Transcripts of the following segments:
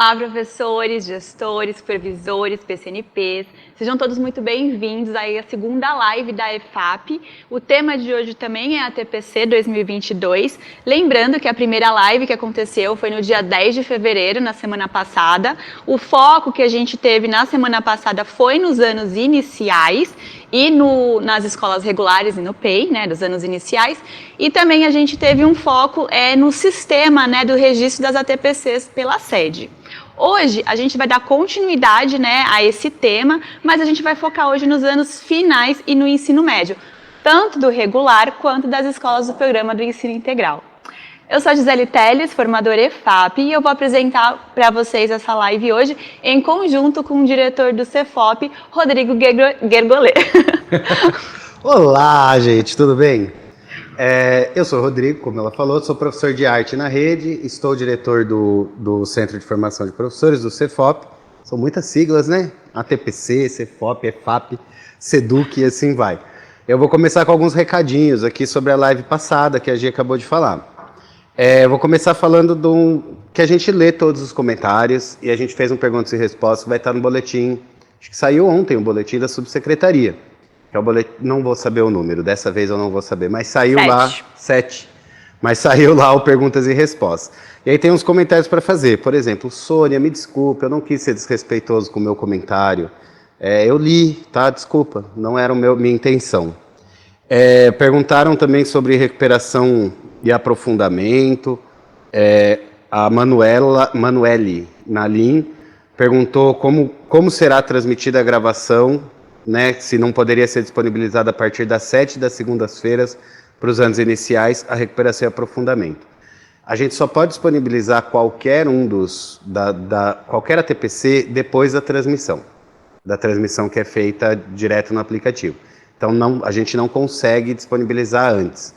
Olá, professores, gestores, supervisores, PCNPs. Sejam todos muito bem-vindos aí à segunda live da EFAP. O tema de hoje também é a TPC 2022. Lembrando que a primeira live que aconteceu foi no dia 10 de fevereiro, na semana passada. O foco que a gente teve na semana passada foi nos anos iniciais e nas escolas regulares e no PEI, né, dos anos iniciais. E também a gente teve um foco no sistema, né, do registro das ATPCs pela sede. Hoje a gente vai dar continuidade, né, a esse tema, mas a gente vai focar hoje nos anos finais e no ensino médio, tanto do regular quanto das escolas do programa do ensino integral. Eu sou a Gisele Teles, formadora EFAP, e eu vou apresentar para vocês essa live hoje em conjunto com o diretor do Cefop, Rodrigo Gergolê. Olá, gente, tudo bem? Eu sou o Rodrigo, como ela falou, sou professor de arte na rede, estou diretor do Centro de Formação de Professores, do Cefop. São muitas siglas, né? ATPC, Cefop, EFAP, SEDUC e assim vai. Eu vou começar com alguns recadinhos aqui sobre a live passada que a Gia acabou de falar. Eu vou começar falando que a gente lê todos os comentários e a gente fez um perguntas e respostas que vai estar no boletim. Acho que saiu ontem o boletim da subsecretaria. Que é o boletim, não vou saber o número, dessa vez eu não vou saber, mas saiu 7. lá, 7. Mas saiu lá o perguntas e respostas. E aí tem uns comentários para fazer. Por exemplo, Sônia, me desculpe, eu não quis ser desrespeitoso com o meu comentário. Eu li, tá? Desculpa, não era minha intenção. Perguntaram também sobre recuperação e aprofundamento. A Manuele Nalim perguntou como será transmitida a gravação, né, se não poderia ser disponibilizada a partir das 7 das segundas-feiras para os anos iniciais, a recuperação e aprofundamento. A gente só pode disponibilizar qualquer qualquer ATPC depois da transmissão que é feita direto no aplicativo. Então a gente não consegue disponibilizar antes.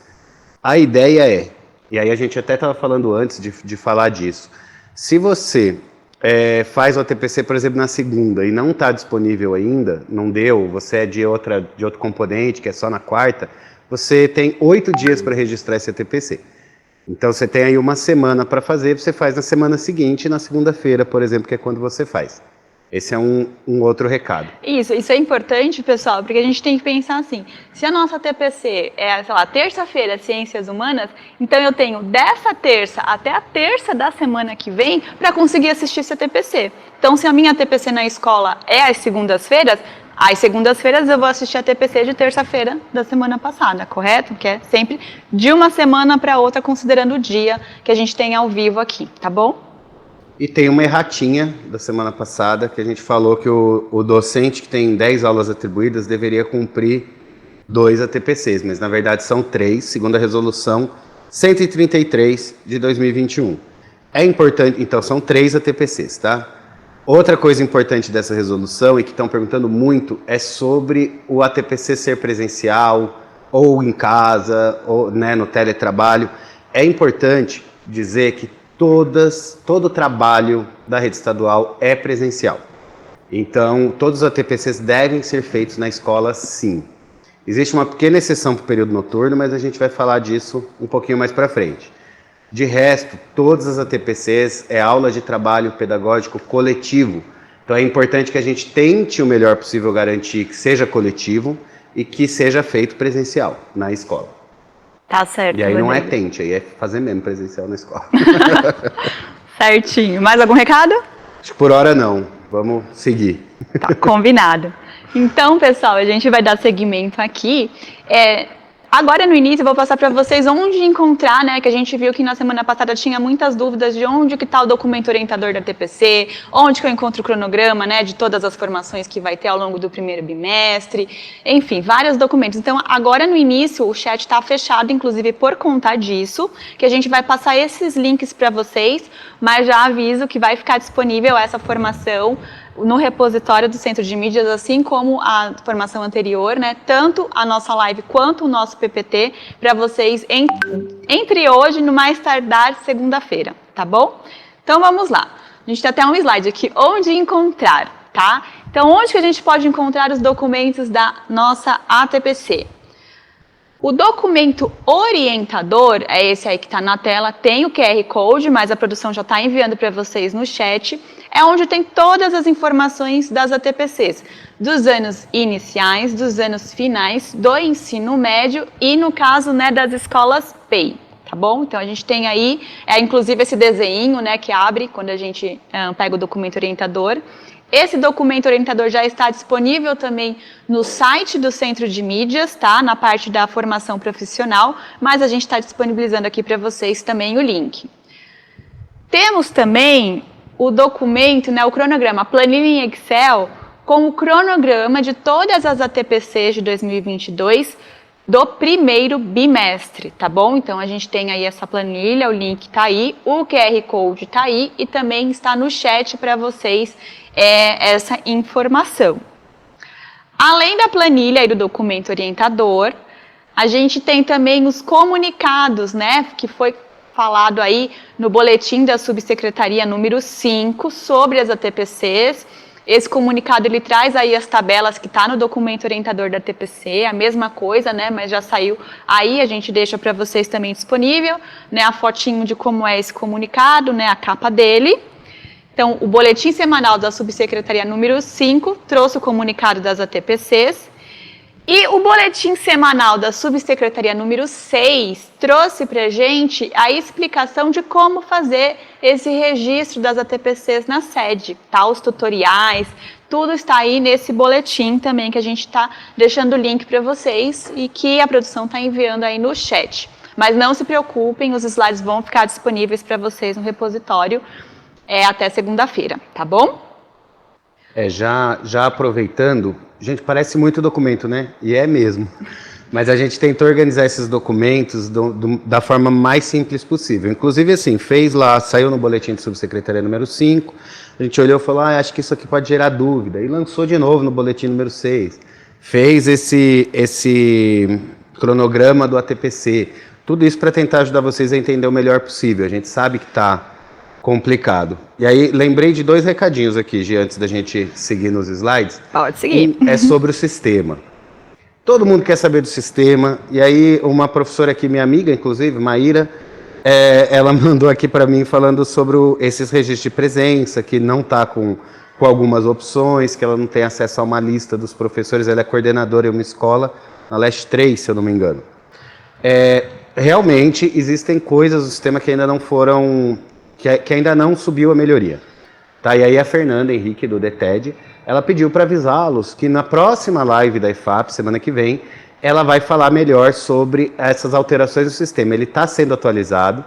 A ideia e aí a gente até estava falando antes de falar disso, se você faz o ATPC, por exemplo, na segunda e não está disponível ainda, não deu, você é de outro componente, que é só na quarta, você tem 8 dias para registrar esse ATPC. Então você tem aí uma semana para fazer, você faz na semana seguinte, na segunda-feira, por exemplo, que é quando você faz. Esse é um outro recado. Isso é importante, pessoal, porque a gente tem que pensar assim, se a nossa TPC é, sei lá, terça-feira, Ciências Humanas, então eu tenho dessa terça até a terça da semana que vem para conseguir assistir esse TPC. Então, se a minha TPC na escola é às segundas-feiras eu vou assistir a TPC de terça-feira da semana passada, correto? Que é sempre de uma semana para outra, considerando o dia que a gente tem ao vivo aqui, tá bom? E tem uma erratinha da semana passada, que a gente falou que o docente que tem 10 aulas atribuídas deveria cumprir 2 ATPCs, mas na verdade são 3, segundo a resolução 133 de 2021. É importante, então são 3 ATPCs, tá? Outra coisa importante dessa resolução, e que estão perguntando muito, é sobre o ATPC ser presencial, ou em casa, ou né, no teletrabalho. É importante dizer que todo o trabalho da rede estadual é presencial. Então, todos os ATPCs devem ser feitos na escola, sim. Existe uma pequena exceção para o período noturno, mas a gente vai falar disso um pouquinho mais para frente. De resto, todas as ATPCs é aula de trabalho pedagógico coletivo. Então, é importante que a gente tente o melhor possível garantir que seja coletivo e que seja feito presencial na escola. Tá certo. E aí não Rodrigo. é tente, aí é fazer mesmo presencial na escola. Certinho. Mais algum recado? Acho que por hora não. Vamos seguir. Tá, combinado. Então, pessoal, a gente vai dar seguimento aqui. Agora, no início, eu vou passar para vocês onde encontrar, né, que a gente viu que na semana passada tinha muitas dúvidas de onde que está o documento orientador da TPC, onde que eu encontro o cronograma, né, de todas as formações que vai ter ao longo do primeiro bimestre, enfim, vários documentos. Então, agora no início, o chat está fechado, inclusive por conta disso, que a gente vai passar esses links para vocês, mas já aviso que vai ficar disponível essa formação no repositório do Centro de Mídias, assim como a formação anterior, né? Tanto a nossa live quanto o nosso PPT, para vocês entre hoje e no mais tardar segunda-feira, tá bom? Então vamos lá. A gente tem até um slide aqui, onde encontrar, tá? Então, onde que a gente pode encontrar os documentos da nossa ATPC? O documento orientador, é esse aí que está na tela, tem o QR Code, mas a produção já está enviando para vocês no chat. é onde tem todas as informações das ATPCs, dos anos iniciais, dos anos finais, do ensino médio e, no caso, né, das escolas PEI. Tá bom? Então, a gente tem aí, inclusive, esse desenho, né, que abre quando a gente pega o documento orientador. Esse documento orientador já está disponível também no site do Centro de Mídias, tá? Na parte da formação profissional, mas a gente está disponibilizando aqui para vocês também o link. Temos também o documento, né, o cronograma, a planilha em Excel, com o cronograma de todas as ATPCs de 2022, do primeiro bimestre, tá bom? Então, a gente tem aí essa planilha, o link tá aí, o QR Code tá aí e também está no chat para vocês essa informação. Além da planilha e do documento orientador, a gente tem também os comunicados, né, que foi falado aí no boletim da subsecretaria número 5 sobre as ATPCs. Esse comunicado, ele traz aí as tabelas que está no documento orientador da TPC, a mesma coisa, né, mas já saiu aí, a gente deixa para vocês também disponível, né, a fotinho de como é esse comunicado, né, a capa dele. Então, o boletim semanal da subsecretaria número 5 trouxe o comunicado das ATPCs, e o boletim semanal da subsecretaria número 6 trouxe para a gente a explicação de como fazer esse registro das ATPCs na sede, tá? Os tutoriais, tudo está aí nesse boletim também, que a gente está deixando o link para vocês e que a produção está enviando aí no chat. Mas não se preocupem, os slides vão ficar disponíveis para vocês no repositório até segunda-feira, tá bom? Já aproveitando, gente, parece muito documento, né? E é mesmo. Mas a gente tentou organizar esses documentos da forma mais simples possível. Inclusive, assim, fez lá, saiu no boletim de subsecretaria número 5, a gente olhou e falou, acho que isso aqui pode gerar dúvida. E lançou de novo no boletim número 6. Fez esse cronograma do ATPC. Tudo isso para tentar ajudar vocês a entender o melhor possível. A gente sabe que está complicado. E aí, lembrei de 2 recadinhos aqui, Gi, antes da gente seguir nos slides. Pode seguir. É sobre o sistema. Todo mundo quer saber do sistema, e aí uma professora aqui, minha amiga, inclusive, Maíra, ela mandou aqui para mim falando sobre esses registros de presença, que não está com algumas opções, que ela não tem acesso a uma lista dos professores, ela é coordenadora em uma escola, na Leste 3, se eu não me engano. Realmente, existem coisas do sistema que ainda não foram... Que ainda não subiu a melhoria. Tá? E aí a Fernanda Henrique, do DETED, ela pediu para avisá-los que na próxima live da IFAP, semana que vem, ela vai falar melhor sobre essas alterações do sistema. Ele está sendo atualizado.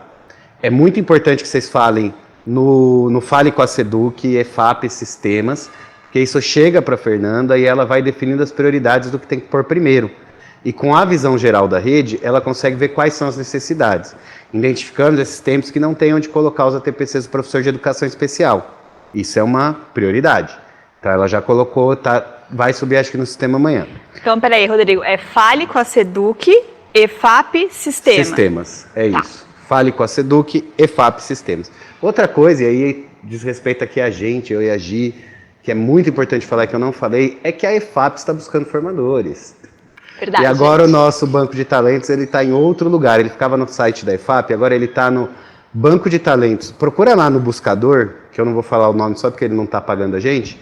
É muito importante que vocês falem no Fale com a Seduc, IFAP Sistemas, porque isso chega para a Fernanda e ela vai definindo as prioridades do que tem que pôr primeiro. E com a visão geral da rede, ela consegue ver quais são as necessidades, identificando esses tempos que não tem onde colocar os ATPCs do professor de educação especial. Isso é uma prioridade. Então, ela já colocou, vai subir acho que no sistema amanhã. Então, peraí, Rodrigo, Fale com a Seduc, EFAP Sistemas. Sistemas, isso. Fale com a Seduc, EFAP Sistemas. Outra coisa, e aí diz respeito aqui a gente, eu e a Gi, que é muito importante falar que eu não falei, é que a EFAP está buscando formadores. Verdade, e agora gente. O nosso banco de talentos ele está em outro lugar. Ele ficava no site da IFAP, agora ele está no banco de talentos. Procura lá no buscador, que eu não vou falar o nome só porque ele não está pagando a gente.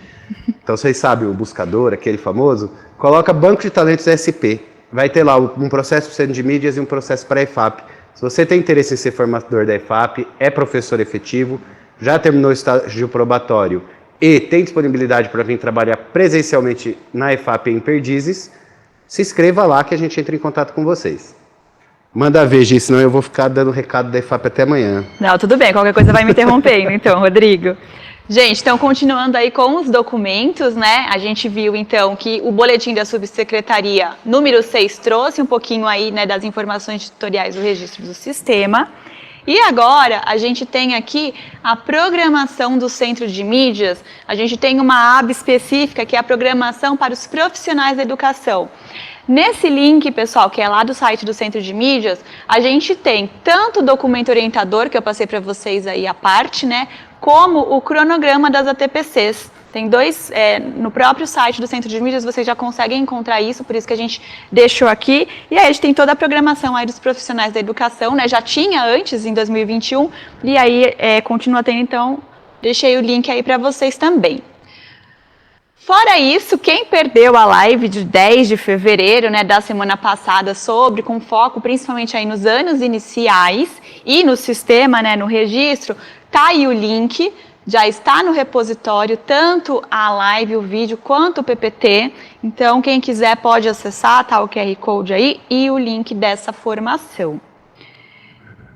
Então vocês sabem o buscador, aquele famoso. Coloca banco de talentos SP. Vai ter lá um processo para o Centro de Mídias e um processo para a IFAP. Se você tem interesse em ser formador da IFAP, é professor efetivo, já terminou o estágio probatório e tem disponibilidade para vir trabalhar presencialmente na IFAP em Perdizes, se inscreva lá que a gente entra em contato com vocês. Manda ver, Gi, senão eu vou ficar dando recado da IFAP até amanhã. Não, tudo bem, qualquer coisa vai me interrompendo, então, Rodrigo. Gente, então, continuando aí com os documentos, né, a gente viu, então, que o boletim da subsecretaria número 6 trouxe um pouquinho aí, né, das informações tutoriais do registro do sistema. E agora, a gente tem aqui a programação do Centro de Mídias. A gente tem uma aba específica que é a programação para os profissionais da educação. Nesse link, pessoal, que é lá do site do Centro de Mídias, a gente tem tanto o documento orientador, que eu passei para vocês aí à parte, né, como o cronograma das ATPCs. Tem 2, no próprio site do Centro de Mídias vocês já conseguem encontrar isso, por isso que a gente deixou aqui. E aí a gente tem toda a programação aí dos profissionais da educação, né? Já tinha antes, em 2021, e aí continua tendo, então, deixei o link aí para vocês também. Fora isso, quem perdeu a live de 10 de fevereiro, né, da semana passada, com foco principalmente aí nos anos iniciais e no sistema, né, no registro, tá aí o link, já está no repositório, tanto a live, o vídeo, quanto o PPT. Então, quem quiser pode acessar, tá o QR Code aí e o link dessa formação.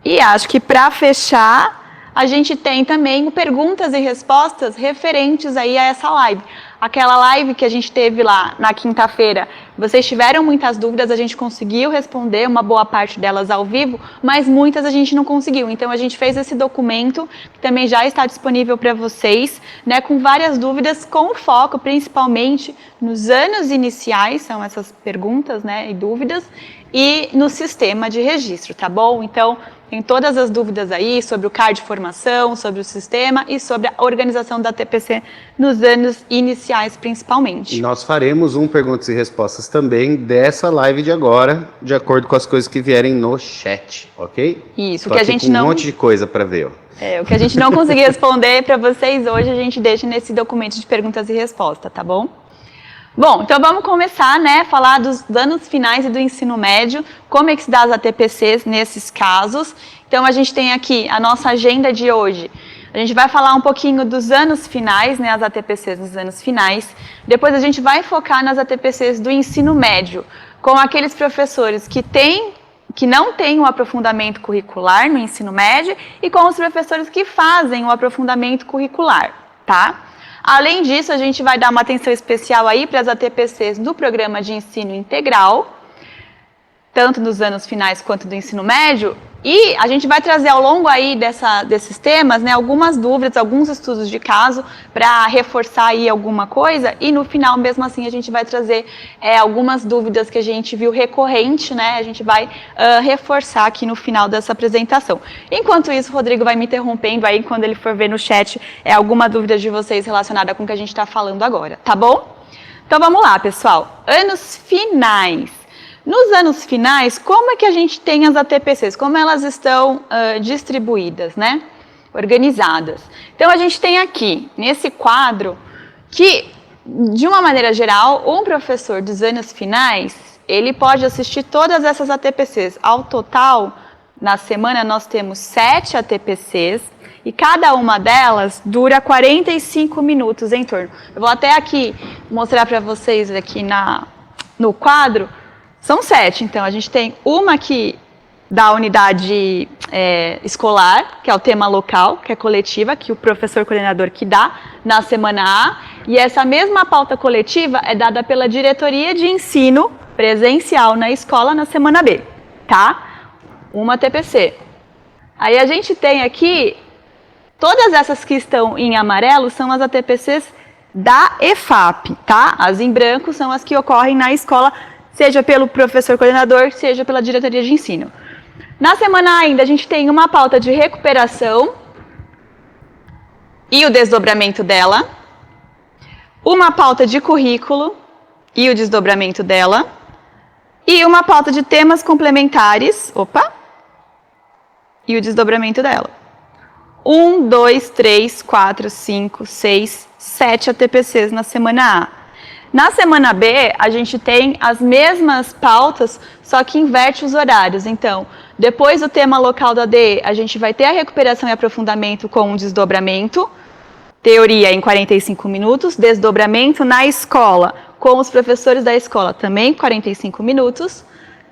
E acho que para fechar, a gente tem também perguntas e respostas referentes aí a essa live. Aquela live que a gente teve lá na quinta-feira, vocês tiveram muitas dúvidas, a gente conseguiu responder uma boa parte delas ao vivo, mas muitas a gente não conseguiu. Então a gente fez esse documento, que também já está disponível para vocês, né, com várias dúvidas, com foco principalmente nos anos iniciais, são essas perguntas, né, e dúvidas, e no sistema de registro, tá bom? Então, tem todas as dúvidas aí sobre o CAR de formação, sobre o sistema e sobre a organização da TPC nos anos iniciais, principalmente. E nós faremos perguntas e respostas também dessa live de agora, de acordo com as coisas que vierem no chat, ok? Isso, Tô que a aqui gente com não... um monte de coisa para ver, ó. O que a gente não conseguir responder para vocês hoje, a gente deixa nesse documento de perguntas e respostas, tá bom? Bom, então vamos começar, né, falar dos anos finais e do ensino médio, como é que se dá as ATPCs nesses casos. Então a gente tem aqui a nossa agenda de hoje. A gente vai falar um pouquinho dos anos finais, né, as ATPCs dos anos finais. Depois a gente vai focar nas ATPCs do ensino médio, com aqueles professores que não têm um aprofundamento curricular no ensino médio e com os professores que fazem o aprofundamento curricular, tá? Além disso, a gente vai dar uma atenção especial aí para as ATPCs do programa de ensino integral, tanto dos anos finais quanto do ensino médio, e a gente vai trazer ao longo aí desses temas, né, algumas dúvidas, alguns estudos de caso para reforçar aí alguma coisa, e no final, mesmo assim, a gente vai trazer algumas dúvidas que a gente viu recorrente, né, a gente vai reforçar aqui no final dessa apresentação. Enquanto isso, o Rodrigo vai me interrompendo aí quando ele for ver no chat alguma dúvida de vocês relacionada com o que a gente está falando agora, tá bom? Então vamos lá, pessoal. Anos finais. Nos anos finais, como é que a gente tem as ATPCs? Como elas estão distribuídas, né? Organizadas. Então, a gente tem aqui, nesse quadro, que, de uma maneira geral, um professor dos anos finais, ele pode assistir todas essas ATPCs. Ao total, na semana, nós temos 7 ATPCs, e cada uma delas dura 45 minutos em torno. Eu vou até aqui mostrar para vocês aqui no quadro. São 7, então a gente tem uma aqui da unidade escolar, que é o tema local, que é coletiva, que o professor coordenador que dá na semana A, e essa mesma pauta coletiva é dada pela diretoria de ensino presencial na escola na semana B, tá? Uma TPC. Aí a gente tem aqui, todas essas que estão em amarelo são as ATPCs da EFAP, tá? As em branco são as que ocorrem na escola, seja pelo professor coordenador, seja pela diretoria de ensino. Na semana A ainda a gente tem uma pauta de recuperação e o desdobramento dela, uma pauta de currículo e o desdobramento dela, e uma pauta de temas complementares, e o desdobramento dela. 1, 2, 3, 4, 5, 6, 7 ATPCs na semana A. Na semana B, a gente tem as mesmas pautas, só que inverte os horários. Então, depois do tema local da AD, a gente vai ter a recuperação e aprofundamento com um desdobramento, teoria em 45 minutos, desdobramento na escola, com os professores da escola também 45 minutos,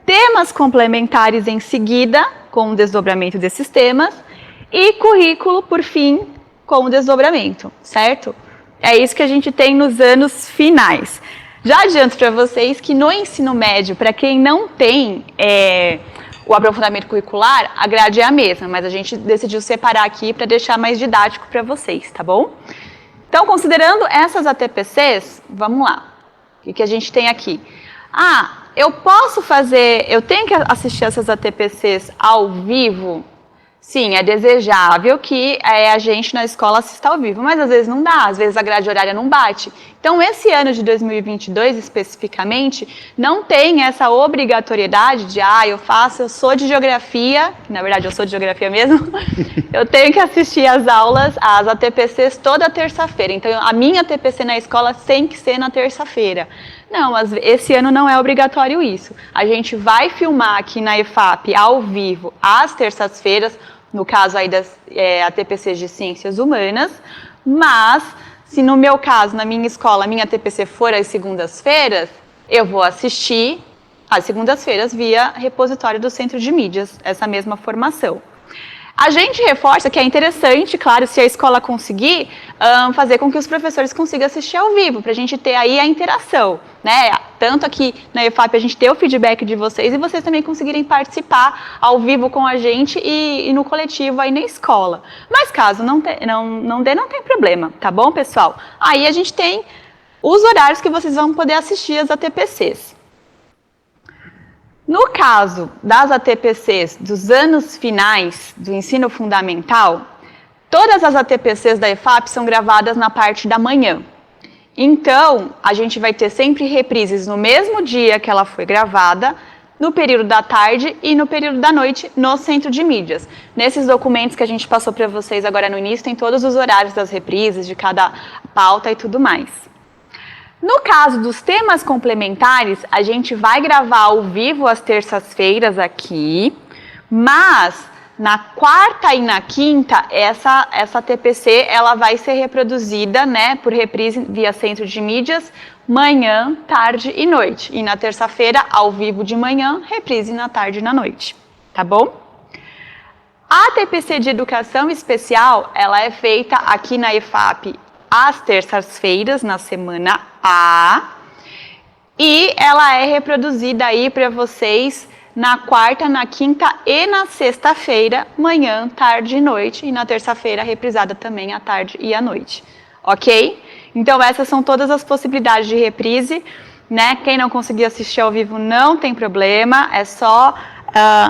temas complementares em seguida, com o desdobramento desses temas, e currículo, por fim, com o desdobramento, certo? É isso que a gente tem nos anos finais. Já adianto para vocês que no ensino médio, para quem não tem o aprofundamento curricular, a grade é a mesma, mas a gente decidiu separar aqui para deixar mais didático para vocês, tá bom? Então, considerando essas ATPCs, vamos lá. O que a gente tem aqui? Eu tenho que assistir essas ATPCs ao vivo? Sim, é desejável que a gente na escola assista ao vivo, mas às vezes não dá, às vezes a grade horária não bate. Então, esse ano de 2022, especificamente, não tem essa obrigatoriedade de, eu sou de geografia, que na verdade eu sou de geografia mesmo, eu tenho que assistir às aulas, às ATPCs toda terça-feira. Então, a minha ATPC na escola tem que ser na terça-feira. Não, mas esse ano não é obrigatório isso. A gente vai filmar aqui na EFAP ao vivo às terças-feiras, no caso aí das ATPCs de Ciências Humanas, mas se no meu caso, na minha escola, a minha ATPC for às segundas-feiras, eu vou assistir às segundas-feiras via repositório do Centro de Mídias, essa mesma formação. A gente reforça que é interessante, claro, se a escola conseguir, fazer com que os professores consigam assistir ao vivo, para a gente ter aí a interação, né? Tanto aqui na EFAP a gente ter o feedback de vocês e vocês também conseguirem participar ao vivo com a gente e no coletivo aí na escola. Mas caso não dê, não tem problema, tá bom, pessoal? Aí a gente tem os horários que vocês vão poder assistir as ATPCs. No caso das ATPCs dos anos finais do ensino fundamental, todas as ATPCs da EFAP são gravadas na parte da manhã. Então, a gente vai ter sempre reprises no mesmo dia que ela foi gravada, no período da tarde e no período da noite no Centro de Mídias. Nesses documentos que a gente passou para vocês agora no início, tem todos os horários das reprises, de cada pauta e tudo mais. No caso dos temas complementares, a gente vai gravar ao vivo às terças-feiras aqui, mas na quarta e na quinta, essa TPC ela vai ser reproduzida, né, por reprise via Centro de Mídias, manhã, tarde e noite. E na terça-feira, ao vivo de manhã, reprise na tarde e na noite, tá bom? A TPC de Educação Especial, ela é feita aqui na EFAP às terças-feiras, na semana A, e ela é reproduzida aí para vocês na quarta, na quinta e na sexta-feira, manhã, tarde e noite, e na terça-feira reprisada também à tarde e à noite, ok? Então essas são todas as possibilidades de reprise, né? Quem não conseguir assistir ao vivo não tem problema, é só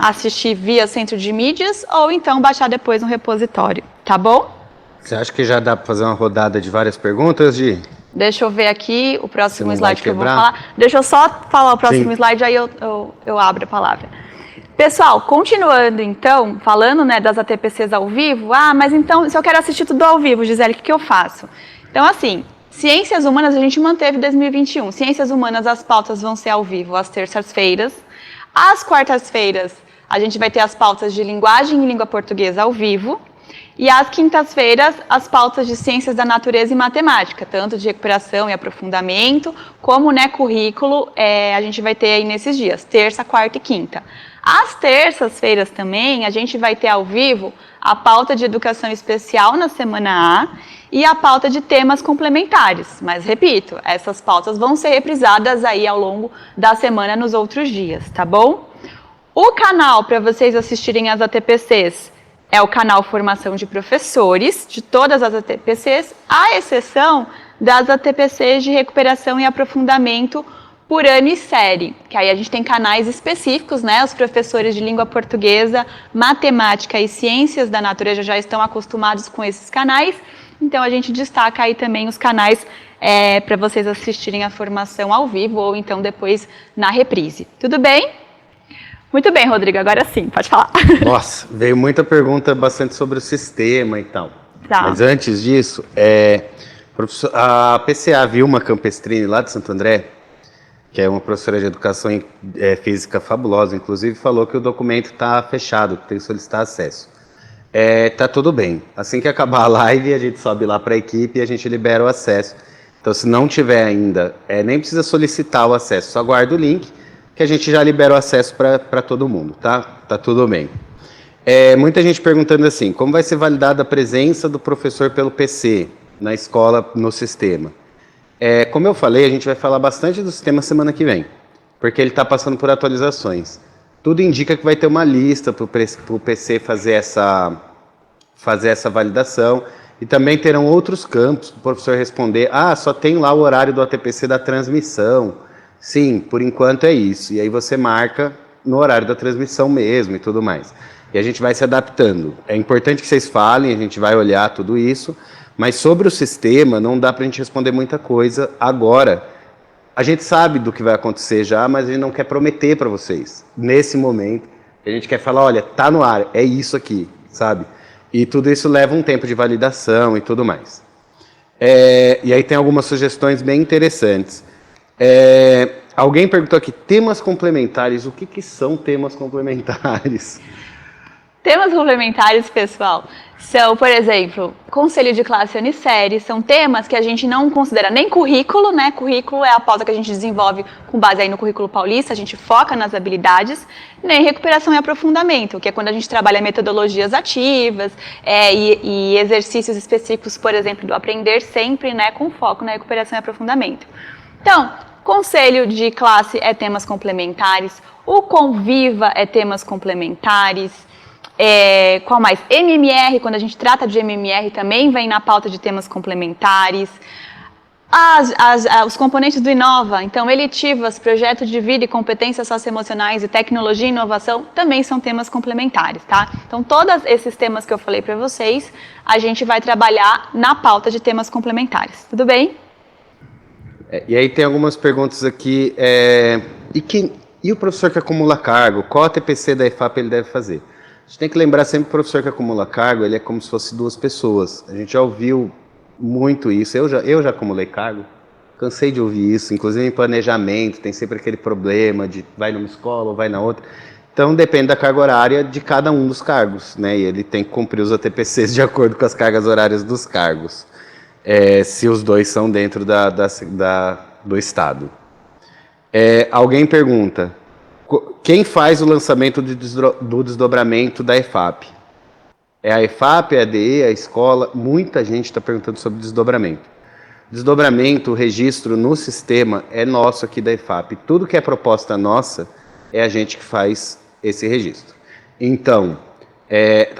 assistir via Centro de Mídias ou então baixar depois no repositório, tá bom? Você acha que já dá para fazer uma rodada de várias perguntas, Gi? Deixa eu ver aqui o próximo slide que eu vou falar. Deixa eu só falar o próximo slide, aí eu abro a palavra. Pessoal, continuando então, falando, né, das ATPCs ao vivo, mas então, se eu quero assistir tudo ao vivo, Gisele, o que eu faço? Então, assim, Ciências Humanas a gente manteve em 2021. Ciências Humanas, as pautas vão ser ao vivo às terças-feiras. Às quartas-feiras, a gente vai ter as pautas de Linguagem e Língua Portuguesa ao vivo. E às quintas-feiras, as pautas de Ciências da Natureza e Matemática, tanto de recuperação e aprofundamento, como, né, currículo, a gente vai ter aí nesses dias, terça, quarta e quinta. Às terças-feiras também, a gente vai ter ao vivo a pauta de Educação Especial na semana A e a pauta de temas complementares. Mas, repito, essas pautas vão ser reprisadas aí ao longo da semana nos outros dias, tá bom? O canal para vocês assistirem às ATPCs é o canal Formação de Professores, de todas as ATPCs, à exceção das ATPCs de Recuperação e Aprofundamento por ano e série, que aí a gente tem canais específicos, né? Os professores de língua portuguesa, matemática e ciências da natureza já estão acostumados com esses canais, então a gente destaca aí também os canais para vocês assistirem a formação ao vivo ou então depois na reprise. Tudo bem? Muito bem, Rodrigo, agora sim, pode falar. Nossa, veio muita pergunta bastante sobre o sistema e tal. Tá. Mas antes disso, a PCA Vilma Campestrini, lá de Santo André, que é uma professora de educação física fabulosa, inclusive falou que o documento está fechado, que tem que solicitar acesso. Tá tudo bem. Assim que acabar a live, a gente sobe lá para a equipe e a gente libera o acesso. Então, se não tiver ainda, nem precisa solicitar o acesso, só guarda o link, que a gente já libera o acesso para todo mundo, tá? Tá tudo bem. Muita gente perguntando assim, como vai ser validada a presença do professor pelo PC na escola, no sistema? Como eu falei, a gente vai falar bastante do sistema semana que vem, porque ele está passando por atualizações. Tudo indica que vai ter uma lista para o PC fazer essa validação, e também terão outros campos para o professor responder, só tem lá o horário do ATPC da transmissão. Sim, por enquanto é isso. E aí você marca no horário da transmissão mesmo e tudo mais. E a gente vai se adaptando. É importante que vocês falem, a gente vai olhar tudo isso, mas sobre o sistema não dá para a gente responder muita coisa agora. A gente sabe do que vai acontecer já, mas a gente não quer prometer para vocês, nesse momento. A gente quer falar, olha, tá no ar, é isso aqui, sabe? E tudo isso leva um tempo de validação e tudo mais. E aí tem algumas sugestões bem interessantes. Alguém perguntou aqui, temas complementares, o que são temas complementares? Temas complementares, pessoal, são, por exemplo, conselho de classe unissérie, são temas que a gente não considera nem currículo, né? Currículo é a pauta que a gente desenvolve com base aí no currículo paulista, a gente foca nas habilidades, nem recuperação e aprofundamento, que é quando a gente trabalha metodologias ativas e exercícios específicos, por exemplo, do aprender sempre, né? Com foco na recuperação e aprofundamento. Então, conselho de classe é temas complementares, o Conviva é temas complementares. Qual mais? MMR, quando a gente trata de MMR, também vem na pauta de temas complementares. Os componentes do Inova, então, eletivas, projeto de vida e competências socioemocionais e tecnologia e inovação, também são temas complementares, tá? Então, todos esses temas que eu falei para vocês, a gente vai trabalhar na pauta de temas complementares. Tudo bem? E aí tem algumas perguntas aqui. E o professor que acumula cargo? Qual a TPC da EFAP ele deve fazer? A gente tem que lembrar sempre que o professor que acumula cargo, ele é como se fosse duas pessoas. A gente já ouviu muito isso. Eu já acumulei cargo, cansei de ouvir isso. Inclusive em planejamento, tem sempre aquele problema de vai numa escola ou vai na outra. Então depende da carga horária de cada um dos cargos, né? E ele tem que cumprir os ATPCs de acordo com as cargas horárias dos cargos. Se os dois são dentro do Estado. Alguém pergunta, quem faz o lançamento do desdobramento da EFAP? É a EFAP, é a ADE, a escola? Muita gente está perguntando sobre desdobramento. Desdobramento, o registro no sistema é nosso aqui da EFAP. Tudo que é proposta nossa, é a gente que faz esse registro. Então,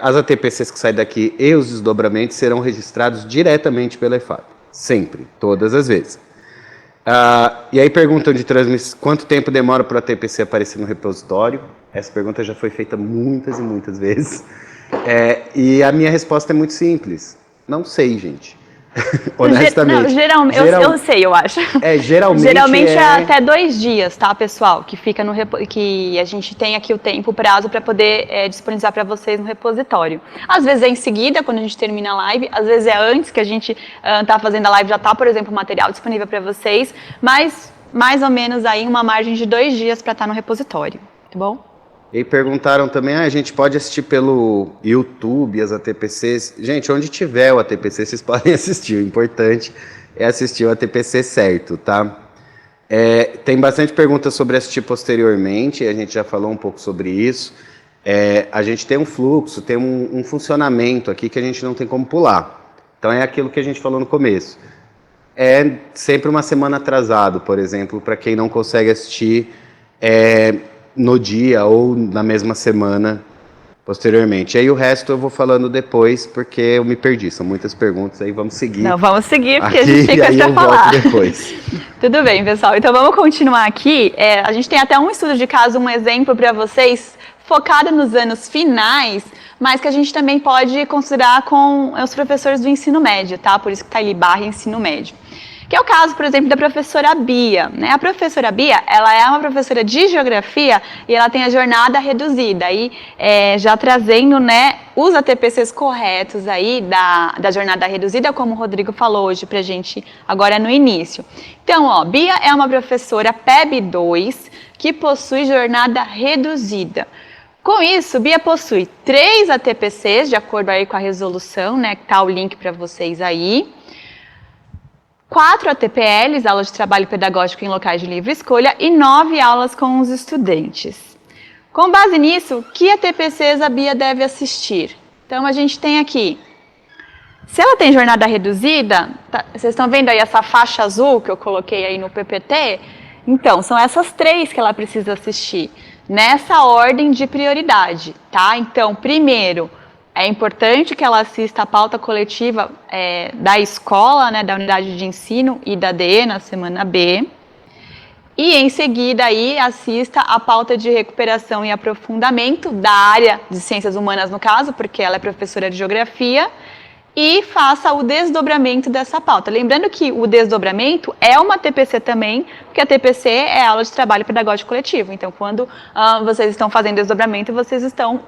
as ATPCs que saem daqui e os desdobramentos serão registrados diretamente pela EFAP. Sempre, todas as vezes. E aí perguntam de transmissão, quanto tempo demora para o ATPC aparecer no repositório? Essa pergunta já foi feita muitas e muitas vezes. E a minha resposta é muito simples. Não sei, gente. Honestamente. Geralmente, eu sei, eu acho. Geralmente é até 2 dias, tá, pessoal? Que fica que a gente tem aqui o prazo para poder disponibilizar para vocês no repositório. Às vezes é em seguida, quando a gente termina a live, às vezes é antes que a gente tá fazendo a live, já tá, por exemplo, o material disponível para vocês, mas mais ou menos aí uma margem de 2 dias para estar no repositório, tá bom? E perguntaram também, a gente pode assistir pelo YouTube as ATPCs? Gente, onde tiver o ATPC, vocês podem assistir. O importante é assistir o ATPC certo, tá? Tem bastante perguntas sobre assistir posteriormente, a gente já falou um pouco sobre isso. A gente tem um fluxo, tem um funcionamento aqui que a gente não tem como pular. Então é aquilo que a gente falou no começo. É sempre uma semana atrasado, por exemplo, para quem não consegue assistir no dia ou na mesma semana posteriormente. Aí o resto eu vou falando depois, porque eu me perdi. São muitas perguntas, aí vamos seguir. Não, vamos seguir, porque a gente tem coisa pra falar. Depois. Tudo bem, pessoal. Então vamos continuar aqui. A gente tem até um estudo de caso, um exemplo para vocês, focado nos anos finais, mas que a gente também pode considerar com os professores do ensino médio, tá? Por isso que tá ali ensino médio. Que é o caso, por exemplo, da professora Bia, né? A professora Bia, ela é uma professora de geografia e ela tem a jornada reduzida. Aí, já trazendo, né, os ATPCs corretos aí da jornada reduzida, como o Rodrigo falou hoje pra gente agora no início. Então, Bia é uma professora PEB 2 que possui jornada reduzida. Com isso, Bia possui 3 ATPCs, de acordo aí com a resolução, né, que tá o link para vocês aí. 4 ATPLs, aulas de trabalho pedagógico em locais de livre escolha, e 9 aulas com os estudantes. Com base nisso, que ATPCs a Bia deve assistir? Então, a gente tem aqui, se ela tem jornada reduzida, vocês estão vendo aí essa faixa azul que eu coloquei aí no PPT? Então, são essas 3 que ela precisa assistir, nessa ordem de prioridade, tá? Então, primeiro, é importante que ela assista a pauta coletiva da escola, né, da unidade de ensino e da DE na semana B. E em seguida aí assista a pauta de recuperação e aprofundamento da área de ciências humanas no caso, porque ela é professora de geografia, e faça o desdobramento dessa pauta. Lembrando que o desdobramento é uma TPC também, porque a TPC é a aula de trabalho pedagógico coletivo. Então, quando vocês estão fazendo desdobramento, vocês estão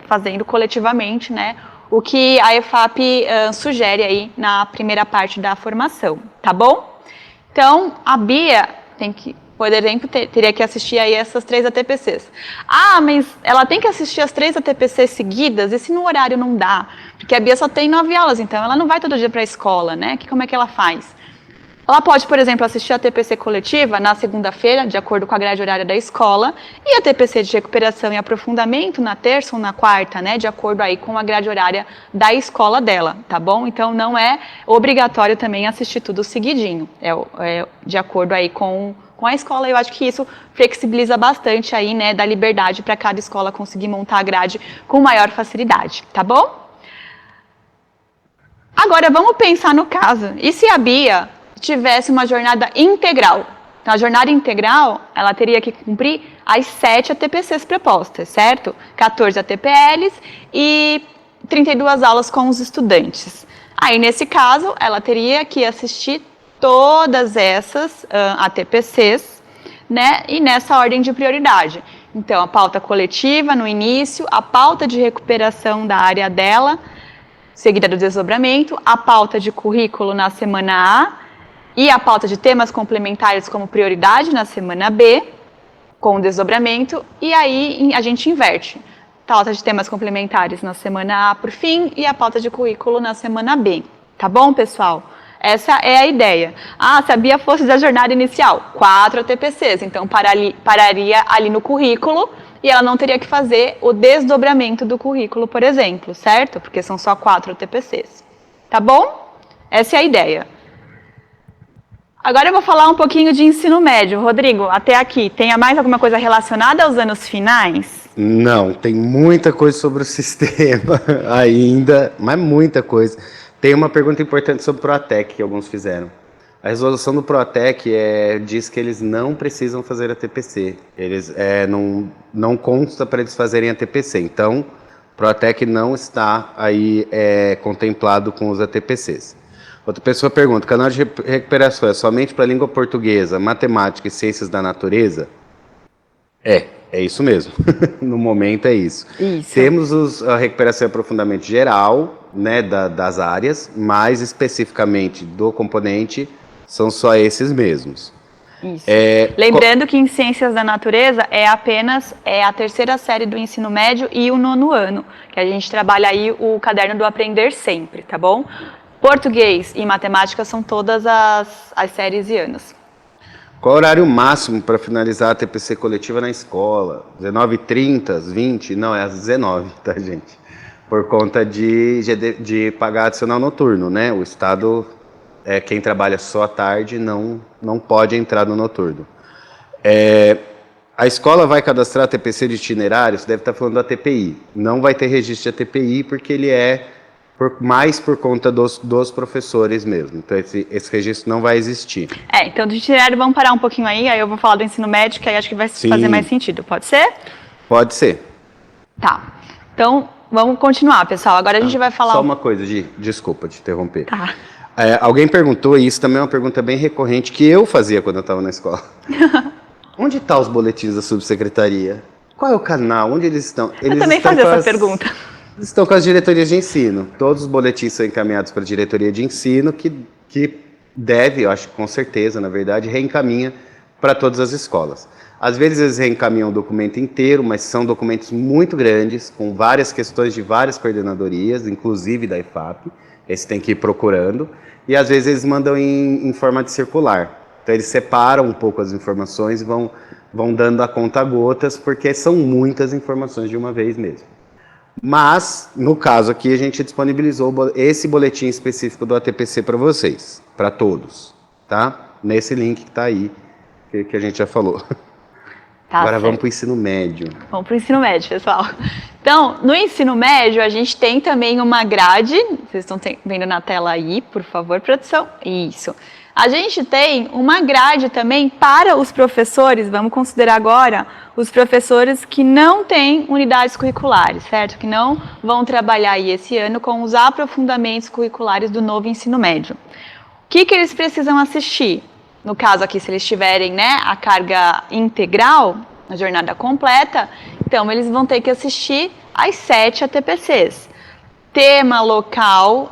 fazendo coletivamente, né, o que a EFAP sugere aí na primeira parte da formação, tá bom? Então, a Bia por exemplo, teria que assistir aí essas 3 ATPCs. Ah, mas ela tem que assistir as 3 ATPCs seguidas? E se no horário não dá? Porque a Bia só tem 9 aulas, então ela não vai todo dia para a escola, né? Como é que ela faz? Ela pode, por exemplo, assistir a TPC coletiva na segunda-feira, de acordo com a grade horária da escola, e a TPC de recuperação e aprofundamento na terça ou na quarta, né? De acordo aí com a grade horária da escola dela, tá bom? Então não é obrigatório também assistir tudo seguidinho, de acordo aí com a escola. Eu acho que isso flexibiliza bastante aí, né, da liberdade para cada escola conseguir montar a grade com maior facilidade, tá bom? Agora vamos pensar no caso, e se a Bia tivesse uma jornada integral? Na jornada integral, ela teria que cumprir as 7 ATPCs propostas, certo? 14 ATPLs e 32 aulas com os estudantes. Aí, nesse caso, ela teria que assistir todas essas ATPCs, né? E nessa ordem de prioridade. Então, a pauta coletiva no início, a pauta de recuperação da área dela, seguida do desdobramento, a pauta de currículo na semana A, e a pauta de temas complementares como prioridade na semana B, com o desdobramento, e aí a gente inverte. Pauta de temas complementares na semana A por fim, e a pauta de currículo na semana B. Tá bom, pessoal? Essa é a ideia. Ah, se a Bia fosse da jornada inicial, 4 ATPCs, então pararia ali no currículo, e ela não teria que fazer o desdobramento do currículo, por exemplo, certo? Porque são só 4 ATPCs. Tá bom? Essa é a ideia. Agora eu vou falar um pouquinho de ensino médio. Rodrigo, até aqui, tem mais alguma coisa relacionada aos anos finais? Não, tem muita coisa sobre o sistema ainda, mas muita coisa. Tem uma pergunta importante sobre o Proatec que alguns fizeram. A resolução do Proatec diz que eles não precisam fazer a TPC. Eles não consta para eles fazerem a TPC. Então, o Proatec não está aí contemplado com os ATPCs. Outra pessoa pergunta, canal de recuperação é somente para língua portuguesa, matemática e ciências da natureza? É isso mesmo. No momento é isso. Temos a recuperação e aprofundamento geral, né, das áreas, mais especificamente do componente, são só esses mesmos. Isso. Lembrando que em ciências da natureza é apenas a terceira série do ensino médio e o 9º ano, que a gente trabalha aí o caderno do Aprender Sempre, tá bom? Português e matemática são todas as séries e anos. Qual o horário máximo para finalizar a TPC coletiva na escola? 19h30, às 20? Não, é às 19, tá, gente? Por conta de pagar adicional noturno, né? O Estado, quem trabalha só à tarde, não pode entrar no noturno. A escola vai cadastrar a TPC de itinerários, deve estar falando da TPI. Não vai ter registro de TPI porque ele mais por conta dos professores mesmo. Então, esse registro não vai existir. Então, do itinerário, vamos parar um pouquinho aí eu vou falar do ensino médio, que aí acho que vai fazer mais sentido. Pode ser? Pode ser. Tá. Então, vamos continuar, pessoal. Agora a gente vai falar... Só uma coisa, desculpa te interromper. Tá. Alguém perguntou, e isso também é uma pergunta bem recorrente, que eu fazia quando eu estava na escola. Onde estão os boletins da subsecretaria? Qual é o canal? Onde eles estão? Eu também fazia essa pergunta. Estão com as diretorias de ensino. Todos os boletins são encaminhados para a diretoria de ensino, que deve, eu acho que com certeza, na verdade, reencaminha para todas as escolas. Às vezes eles reencaminham o documento inteiro, mas são documentos muito grandes, com várias questões de várias coordenadorias, inclusive da EFAP. Esse tem que ir procurando. E às vezes eles mandam em forma de circular. Então eles separam um pouco as informações e vão dando a conta gotas, porque são muitas informações de uma vez mesmo. Mas, no caso aqui, a gente disponibilizou esse boletim específico do ATPC para vocês, para todos, tá? Nesse link que está aí, que a gente já falou. Tá Agora certo. vamos para o ensino médio. Vamos para o ensino médio, pessoal. Então, no ensino médio, a gente tem também uma grade. Vocês estão vendo na tela aí, por favor, produção? Isso. A gente tem uma grade também para os professores, vamos considerar agora os professores que não têm unidades curriculares, certo? Que não vão trabalhar aí esse ano com os aprofundamentos curriculares do novo ensino médio. O que eles precisam assistir? No caso aqui, se eles tiverem, né, a carga integral, a jornada completa, então eles vão ter que assistir às 7 ATPCs. Tema local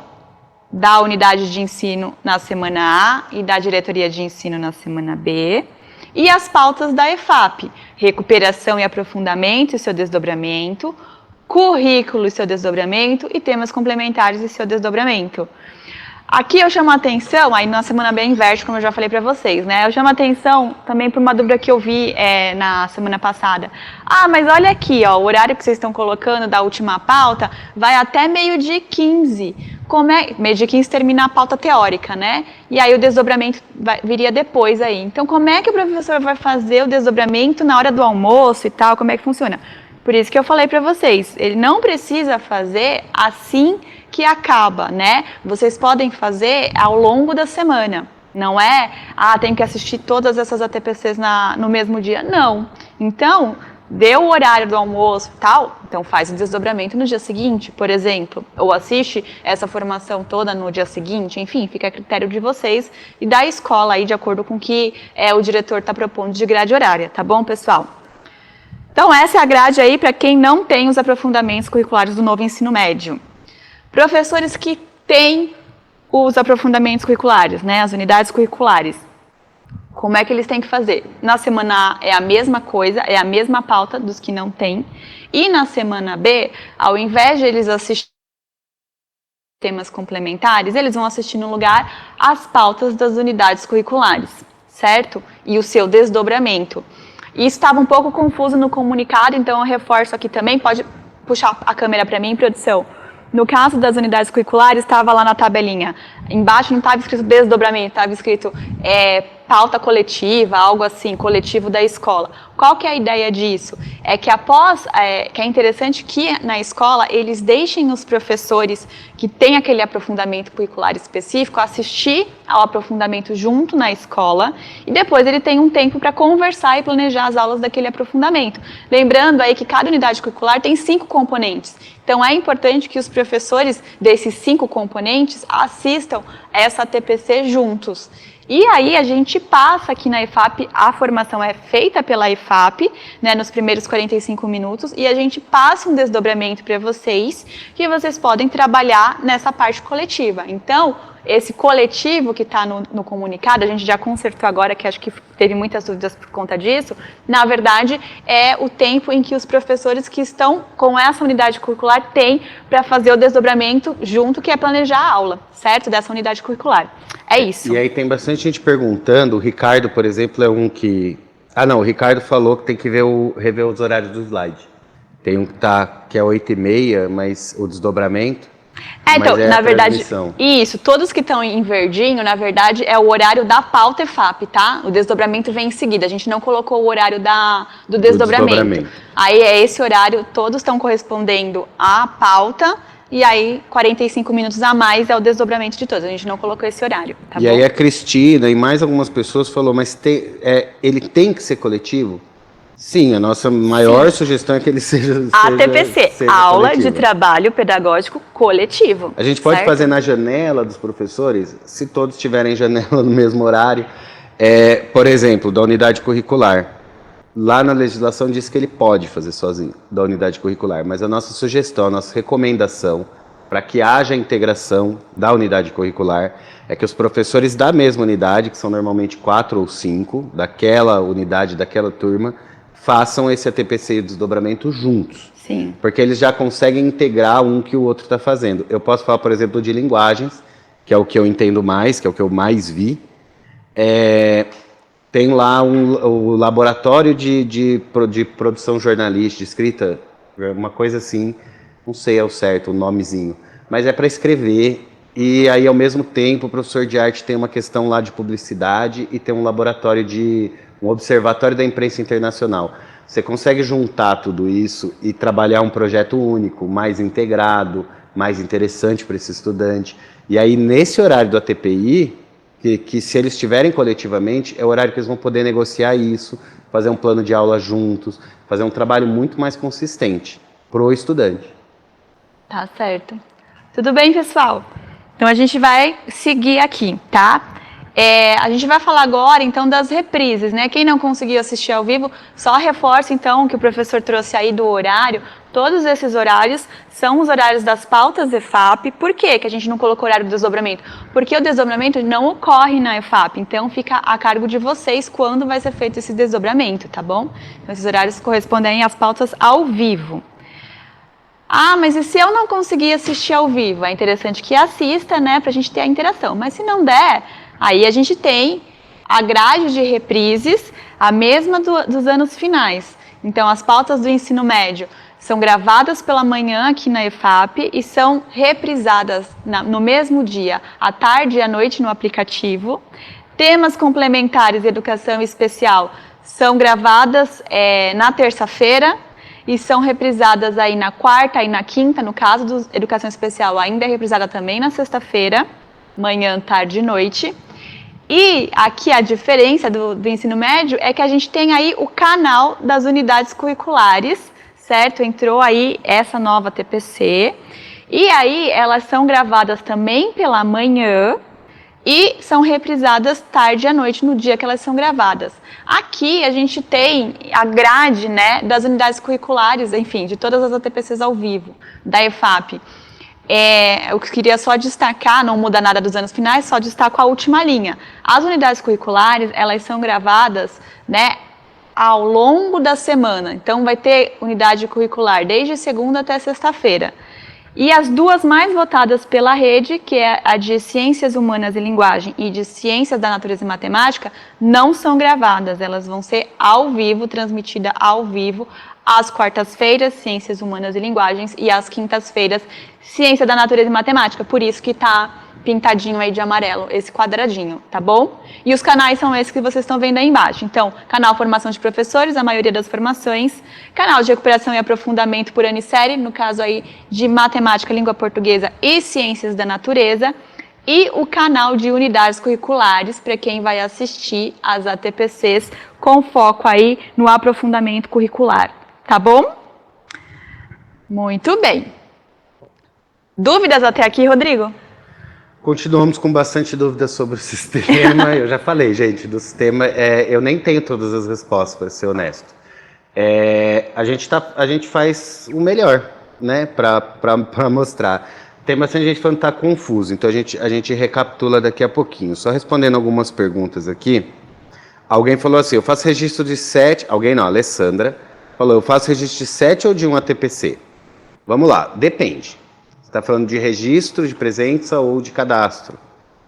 da unidade de ensino na semana A e da diretoria de ensino na semana B. E as pautas da EFAP, recuperação e aprofundamento e seu desdobramento, currículo e seu desdobramento e temas complementares e seu desdobramento. Aqui eu chamo a atenção, aí na semana B inverte, como eu já falei para vocês, né? Eu chamo a atenção também por uma dúvida que eu vi na semana passada. Ah, mas olha aqui, ó, o horário que vocês estão colocando da última pauta vai até meio-dia 15. Meio-dia 15 termina a pauta teórica, né? E aí o desdobramento viria depois aí. Então, como é que o professor vai fazer o desdobramento na hora do almoço e tal? Como é que funciona? Por isso que eu falei para vocês, ele não precisa fazer assim que acaba, né? Vocês podem fazer ao longo da semana. Não é, tem que assistir todas essas ATPCs no mesmo dia. Não. Então, deu o horário do almoço e tal, então faz o desdobramento no dia seguinte, por exemplo. Ou assiste essa formação toda no dia seguinte, enfim, fica a critério de vocês e da escola aí, de acordo com o que o diretor está propondo de grade horária, tá bom, pessoal? Então, essa é a grade aí para quem não tem os aprofundamentos curriculares do novo ensino médio. Professores que têm os aprofundamentos curriculares, né, as unidades curriculares, como é que eles têm que fazer? Na semana A é a mesma coisa, é a mesma pauta dos que não têm, e na semana B, ao invés de eles assistirem temas complementares, eles vão assistir no lugar as pautas das unidades curriculares, certo? E o seu desdobramento. Isso estava um pouco confuso no comunicado, então eu reforço aqui também, pode puxar a câmera para mim, produção. No caso das unidades curriculares, estava lá na tabelinha. Embaixo não estava escrito desdobramento, estava escrito pauta coletiva, algo assim, coletivo da escola. Qual que é a ideia disso? É que que é interessante que na escola eles deixem os professores que têm aquele aprofundamento curricular específico assistir ao aprofundamento junto na escola e depois ele tem um tempo para conversar e planejar as aulas daquele aprofundamento. Lembrando aí que cada unidade curricular tem 5 componentes. Então é importante que os professores desses 5 componentes assistam essa TPC juntos. E aí a gente passa aqui na EFAP, a formação é feita pela EFAP, né, nos primeiros 45 minutos, e a gente passa um desdobramento para vocês, que vocês podem trabalhar nessa parte coletiva. Então, esse coletivo que está no comunicado, a gente já consertou agora, que acho que teve muitas dúvidas por conta disso, na verdade é o tempo em que os professores que estão com essa unidade curricular têm para fazer o desdobramento junto, que é planejar a aula, certo? Dessa unidade curricular. É isso. E aí tem bastante gente perguntando, o Ricardo, por exemplo, é um que... o Ricardo falou que tem que rever os horários do slide. Tem um que é 8h30, mas o desdobramento... Então, na verdade, isso, todos que estão em verdinho, na verdade, é o horário da pauta EFAP, tá? O desdobramento vem em seguida, a gente não colocou o horário do desdobramento. Aí é esse horário, todos estão correspondendo à pauta, e aí 45 minutos a mais é o desdobramento de todos, a gente não colocou esse horário, tá bom? E aí a Cristina e mais algumas pessoas falou, mas ele tem que ser coletivo? Sim, a nossa maior sugestão é que ele seja ATPC, Aula coletivo. De Trabalho Pedagógico Coletivo. A gente pode certo? fazer na janela dos professores, se todos tiverem janela no mesmo horário, por exemplo, da unidade curricular. Lá na legislação diz que ele pode fazer sozinho, da unidade curricular, mas a nossa sugestão, a nossa recomendação, para que haja integração da unidade curricular, é que os professores da mesma unidade, que são normalmente 4 ou 5, daquela unidade, daquela turma, façam esse ATPC e desdobramento juntos. Sim. Porque eles já conseguem integrar um que o outro está fazendo. Eu posso falar, por exemplo, de linguagens, que é o que eu entendo mais, que é o que eu mais vi. Tem lá o laboratório de produção jornalística, de escrita, uma coisa assim, não sei ao certo o nomezinho, mas é para escrever. E aí, ao mesmo tempo, o professor de arte tem uma questão lá de publicidade e tem um laboratório um observatório da imprensa internacional. você consegue juntar tudo isso e trabalhar um projeto único, mais integrado, mais interessante para esse estudante. E aí, nesse horário do ATPI, que se eles estiverem coletivamente, é o horário que eles vão poder negociar isso, fazer um plano de aula juntos, fazer um trabalho muito mais consistente para o estudante. Tá certo. Tudo bem, pessoal? Então, a gente vai seguir aqui, tá? A gente vai falar agora, então, das reprises, né? Quem não conseguiu assistir ao vivo, só reforça, então, que o professor trouxe aí do horário. Todos esses horários são os horários das pautas EFAP. Por quê que a gente não colocou o horário do desdobramento? Porque o desdobramento não ocorre na EFAP, então fica a cargo de vocês quando vai ser feito esse desdobramento, tá bom? Então, esses horários correspondem às pautas ao vivo. Ah, mas e se eu não conseguir assistir ao vivo? É interessante que assista, né, pra gente ter a interação. Mas se não der, aí a gente tem a grade de reprises, a mesma dos anos finais. Então, as pautas do ensino médio são gravadas pela manhã aqui na EFAP e são reprisadas no mesmo dia, à tarde e à noite no aplicativo. Temas complementares e educação especial são gravadas na terça-feira e são reprisadas aí na quarta e na quinta. No caso do educação especial, ainda é reprisada também na sexta-feira, manhã, tarde e noite. E aqui a diferença do ensino médio é que a gente tem aí o canal das unidades curriculares, certo? Entrou aí essa nova TPC. E aí elas são gravadas também pela manhã e são reprisadas tarde e à noite no dia que elas são gravadas. Aqui a gente tem a grade, né, das unidades curriculares, enfim, de todas as ATPCs ao vivo, da EFAP. Eu queria só destacar, não muda nada dos anos finais, só destaco a última linha. As unidades curriculares, elas são gravadas, né, ao longo da semana. Então, vai ter unidade curricular desde segunda até sexta-feira. E as duas mais votadas pela rede, que é a de Ciências Humanas e Linguagem e de Ciências da Natureza e Matemática, não são gravadas. Elas vão ser ao vivo, transmitidas ao vivo, às quartas-feiras, Ciências Humanas e Linguagens, e às quintas-feiras, Ciência da Natureza e Matemática. Por isso que está pintadinho aí de amarelo, esse quadradinho, tá bom? E os canais são esses que vocês estão vendo aí embaixo. Então, canal Formação de Professores, a maioria das formações, canal de Recuperação e Aprofundamento por ano e série, no caso aí de Matemática, Língua Portuguesa e Ciências da Natureza, e o canal de Unidades Curriculares, para quem vai assistir às ATPCs, com foco aí no aprofundamento curricular, tá bom? Muito bem. Dúvidas até aqui, Rodrigo? Continuamos com bastante dúvidas sobre o sistema. Eu já falei, gente, do sistema, eu nem tenho todas as respostas, para ser honesto. A gente faz o melhor, né, para mostrar. Tem bastante gente falando que está confuso, então a gente recapitula daqui a pouquinho. Só respondendo algumas perguntas aqui. Alguém falou assim, eu faço registro de 7... Alguém não, a Alessandra falou, eu faço registro de 7 ou de 1 ATPC? Vamos lá, depende. Está falando de registro, de presença ou de cadastro.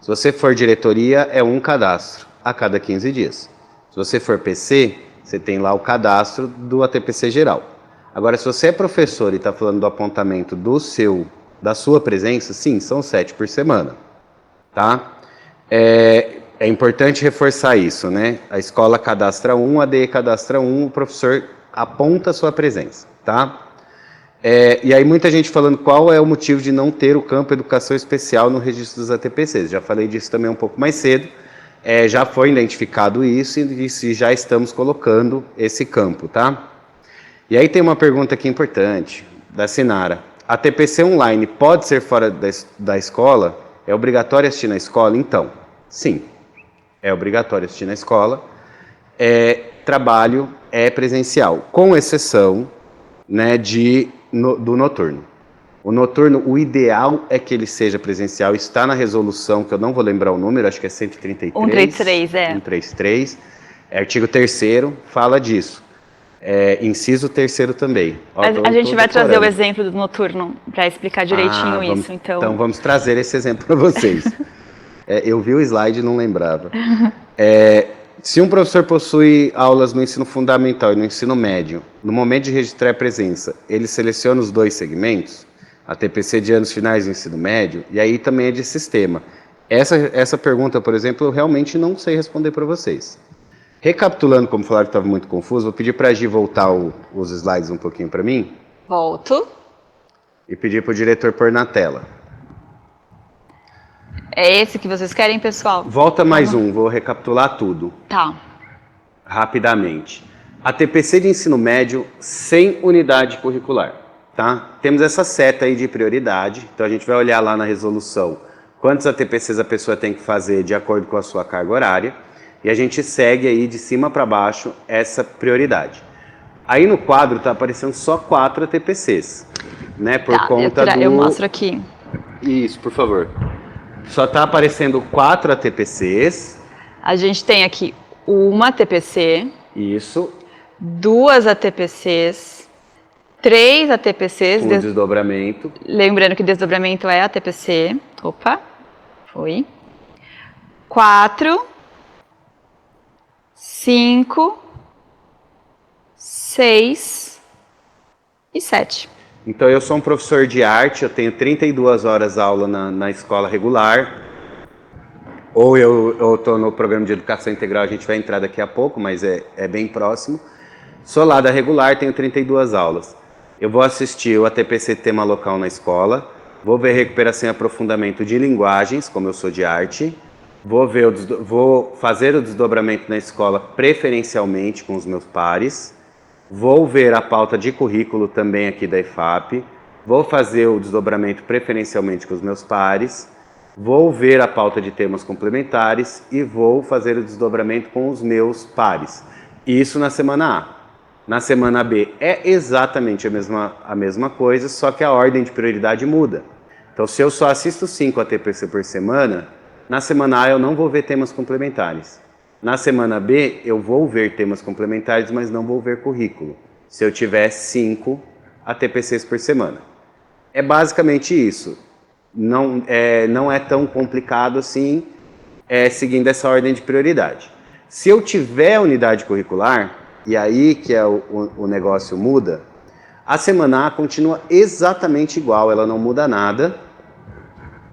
Se você for diretoria, é um cadastro a cada 15 dias. Se você for PC, você tem lá o cadastro do ATPC geral. Agora, se você é professor e está falando do apontamento da sua presença, sim, são 7 por semana. Tá? É importante reforçar isso, né? A escola cadastra 1, a ADE cadastra 1, o professor aponta a sua presença, tá? E aí muita gente falando qual é o motivo de não ter o campo Educação Especial no registro dos ATPCs. Já falei disso também um pouco mais cedo. Já foi identificado isso e já estamos colocando esse campo, tá? E aí tem uma pergunta aqui importante, da Sinara. A TPC online pode ser fora da escola? É obrigatório assistir na escola? Então, sim, é obrigatório assistir na escola. Trabalho é presencial, com exceção, né, do noturno. O noturno, o ideal é que ele seja presencial, está na resolução, que eu não vou lembrar o número, acho que é 133. 133, 133, artigo 3º, fala disso. Inciso 3º também. A gente vai trazer o exemplo do noturno para explicar direitinho isso, então. Então vamos trazer esse exemplo para vocês. Eu vi o slide e não lembrava. Se um professor possui aulas no ensino fundamental e no ensino médio, no momento de registrar a presença, ele seleciona os dois segmentos, a TPC de anos finais do ensino médio, e aí também é de sistema. Essa pergunta, por exemplo, eu realmente não sei responder para vocês. Recapitulando, como falaram que estava muito confuso, vou pedir para a Gi voltar os slides um pouquinho para mim. Volto. E pedir para o diretor pôr na tela. É esse que vocês querem, pessoal? Volta mais um, vou recapitular tudo. Tá. Rapidamente. A TPC de ensino médio sem unidade curricular. Tá? Temos essa seta aí de prioridade, então a gente vai olhar lá na resolução quantos ATPCs a pessoa tem que fazer de acordo com a sua carga horária, e a gente segue aí de cima para baixo essa prioridade. Aí no quadro está aparecendo só 4 ATPCs, né? Por conta eu mostro aqui. Isso, por favor. Só está aparecendo 4 ATPCs. A gente tem aqui uma ATPC. Isso. 2 ATPCs. 3 ATPCs. Com desdobramento. Lembrando que desdobramento é ATPC. Opa, foi. 4, 5, 6 e 7. Então eu sou um professor de arte, eu tenho 32 horas aula na escola regular. Ou eu estou no programa de educação integral, a gente vai entrar daqui a pouco, mas é bem próximo. Sou lá da regular, tenho 32 aulas. Eu vou assistir o ATPC tema local na escola, vou ver recuperação e aprofundamento de linguagens, como eu sou de arte, vou fazer o desdobramento na escola preferencialmente com os meus pares, vou ver a pauta de currículo também aqui da IFAP, vou fazer o desdobramento preferencialmente com os meus pares, vou ver a pauta de temas complementares e vou fazer o desdobramento com os meus pares. Isso na semana A. Na semana B é exatamente a mesma coisa, só que a ordem de prioridade muda. Então, se eu só assisto 5 ATPC por semana, na semana A eu não vou ver temas complementares. Na semana B, eu vou ver temas complementares, mas não vou ver currículo, se eu tiver 5 ATPCs por semana. É basicamente isso. Não é tão complicado assim, seguindo essa ordem de prioridade. Se eu tiver unidade curricular, e aí que o negócio muda, a semana A continua exatamente igual, ela não muda nada,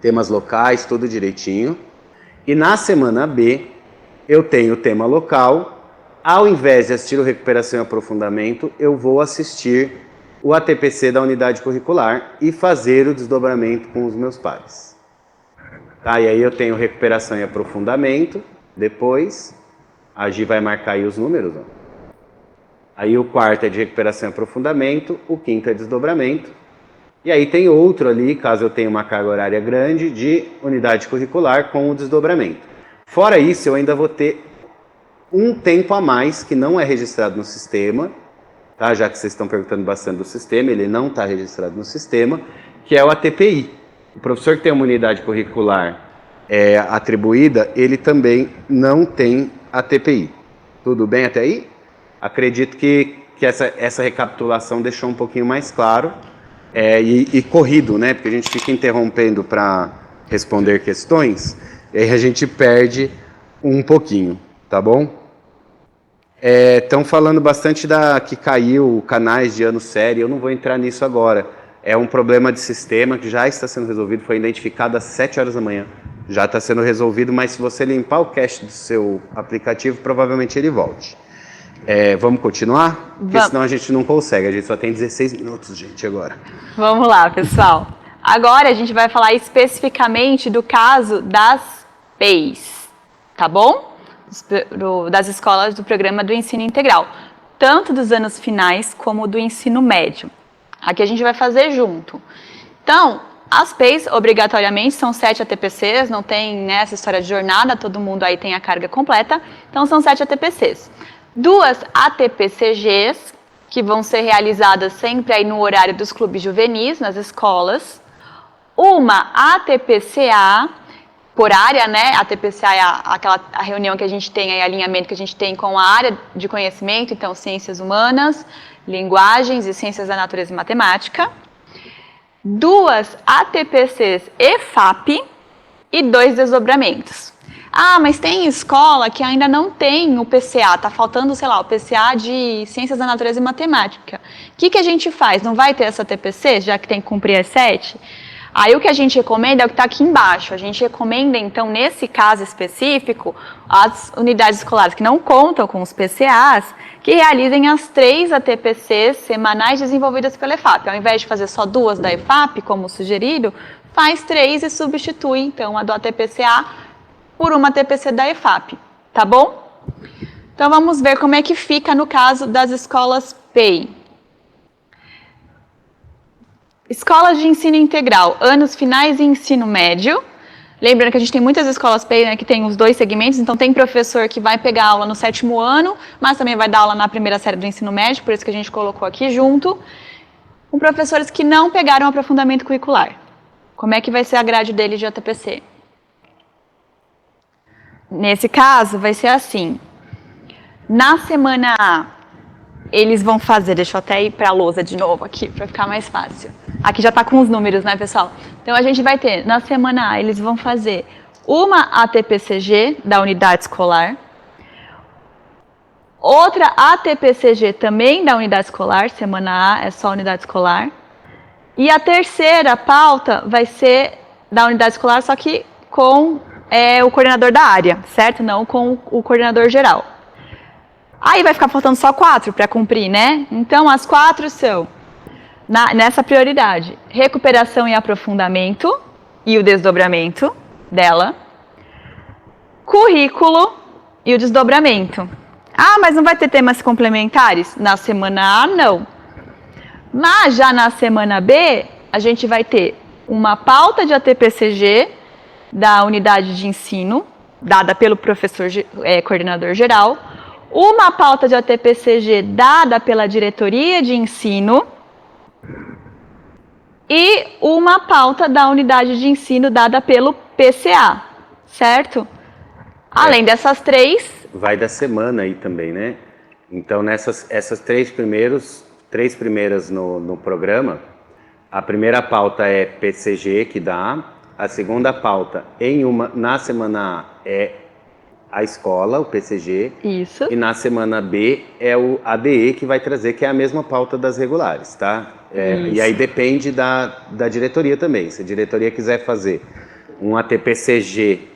temas locais, tudo direitinho. E na semana B, eu tenho o tema local, ao invés de assistir o recuperação e aprofundamento, eu vou assistir o ATPC da unidade curricular e fazer o desdobramento com os meus pares. Tá, e aí eu tenho recuperação e aprofundamento, depois a Gi vai marcar aí os números, ó. Aí o quarto é de recuperação e aprofundamento, o quinto é desdobramento. E aí tem outro ali, caso eu tenha uma carga horária grande, de unidade curricular com o desdobramento. Fora isso, eu ainda vou ter um tempo a mais que não é registrado no sistema, tá? Já que vocês estão perguntando bastante do sistema, ele não está registrado no sistema, que é o ATPI. O professor que tem uma unidade curricular atribuída, ele também não tem ATPI. Tudo bem até aí? Acredito que essa recapitulação deixou um pouquinho mais claro e corrido, né? Porque a gente fica interrompendo para responder questões e aí a gente perde um pouquinho, tá bom? Estão falando bastante que caiu canais de ano série, eu não vou entrar nisso agora. É um problema de sistema que já está sendo resolvido, foi identificado às 7 horas da manhã. Já está sendo resolvido, mas se você limpar o cache do seu aplicativo, provavelmente ele volte. Vamos continuar? Porque senão a gente não consegue, a gente só tem 16 minutos, gente, agora. Vamos lá, pessoal. Agora a gente vai falar especificamente do caso das PEIs, tá bom? Das escolas do programa do ensino integral, tanto dos anos finais como do ensino médio. Aqui a gente vai fazer junto. Então, as PEIs, obrigatoriamente, são 7 ATPCs, não tem essa história de jornada, todo mundo aí tem a carga completa, então são 7 ATPCs. 2 ATPCGs, que vão ser realizadas sempre aí no horário dos clubes juvenis, nas escolas. Uma ATPCA, por área, né? A ATPCA é a reunião que a gente tem, aí, alinhamento que a gente tem com a área de conhecimento, então ciências humanas, linguagens e ciências da natureza e matemática. 2 ATPCs EFAP e 2 desdobramentos. Ah, mas tem escola que ainda não tem o PCA, tá faltando, sei lá, o PCA de Ciências da Natureza e Matemática. O que a gente faz? Não vai ter essa TPC, já que tem que cumprir as 7? Aí o que a gente recomenda é o que está aqui embaixo. A gente recomenda, então, nesse caso específico, as unidades escolares que não contam com os PCAs, que realizem as 3 ATPCs semanais desenvolvidas pela EFAP. Ao invés de fazer só 2 da EFAP, como sugerido, faz 3 e substitui, então, a do ATPCA por uma ATPC da EFAP, tá bom? Então, vamos ver como é que fica no caso das escolas PEI. Escolas de ensino integral, anos finais e ensino médio. Lembrando que a gente tem muitas escolas PEI, né, que tem os 2 segmentos, então tem professor que vai pegar aula no 7º ano, mas também vai dar aula na primeira série do ensino médio, por isso que a gente colocou aqui junto, com professores que não pegaram aprofundamento curricular. Como é que vai ser a grade deles de ATPC? Nesse caso, vai ser assim. Na semana A, eles vão fazer, deixa eu até ir para a lousa de novo aqui, para ficar mais fácil. Aqui já está com os números, né, pessoal? Então, a gente vai ter, na semana A, eles vão fazer uma ATPCG da unidade escolar, outra ATPCG também da unidade escolar, semana A é só unidade escolar, e a terceira pauta vai ser da unidade escolar, só que com o coordenador da área, certo? Não com o coordenador geral. Aí vai ficar faltando só 4 para cumprir, né? Então, as 4 são, nessa prioridade, recuperação e aprofundamento e o desdobramento dela, currículo e o desdobramento. Ah, mas não vai ter temas complementares? Na semana A, não. Mas já na semana B, a gente vai ter uma pauta de ATPCG da unidade de ensino, dada pelo professor coordenador geral, uma pauta de ATPCG dada pela diretoria de ensino e uma pauta da unidade de ensino dada pelo PCA, certo? Além dessas 3... Vai da semana aí também, né? Então, essas 3 primeiras no programa, a primeira pauta é PCG, que dá, a segunda pauta na semana A é a escola, o PCG. Isso. E na semana B é o ADE que vai trazer, que é a mesma pauta das regulares, tá? E aí depende da diretoria também. Se a diretoria quiser fazer um ATPCG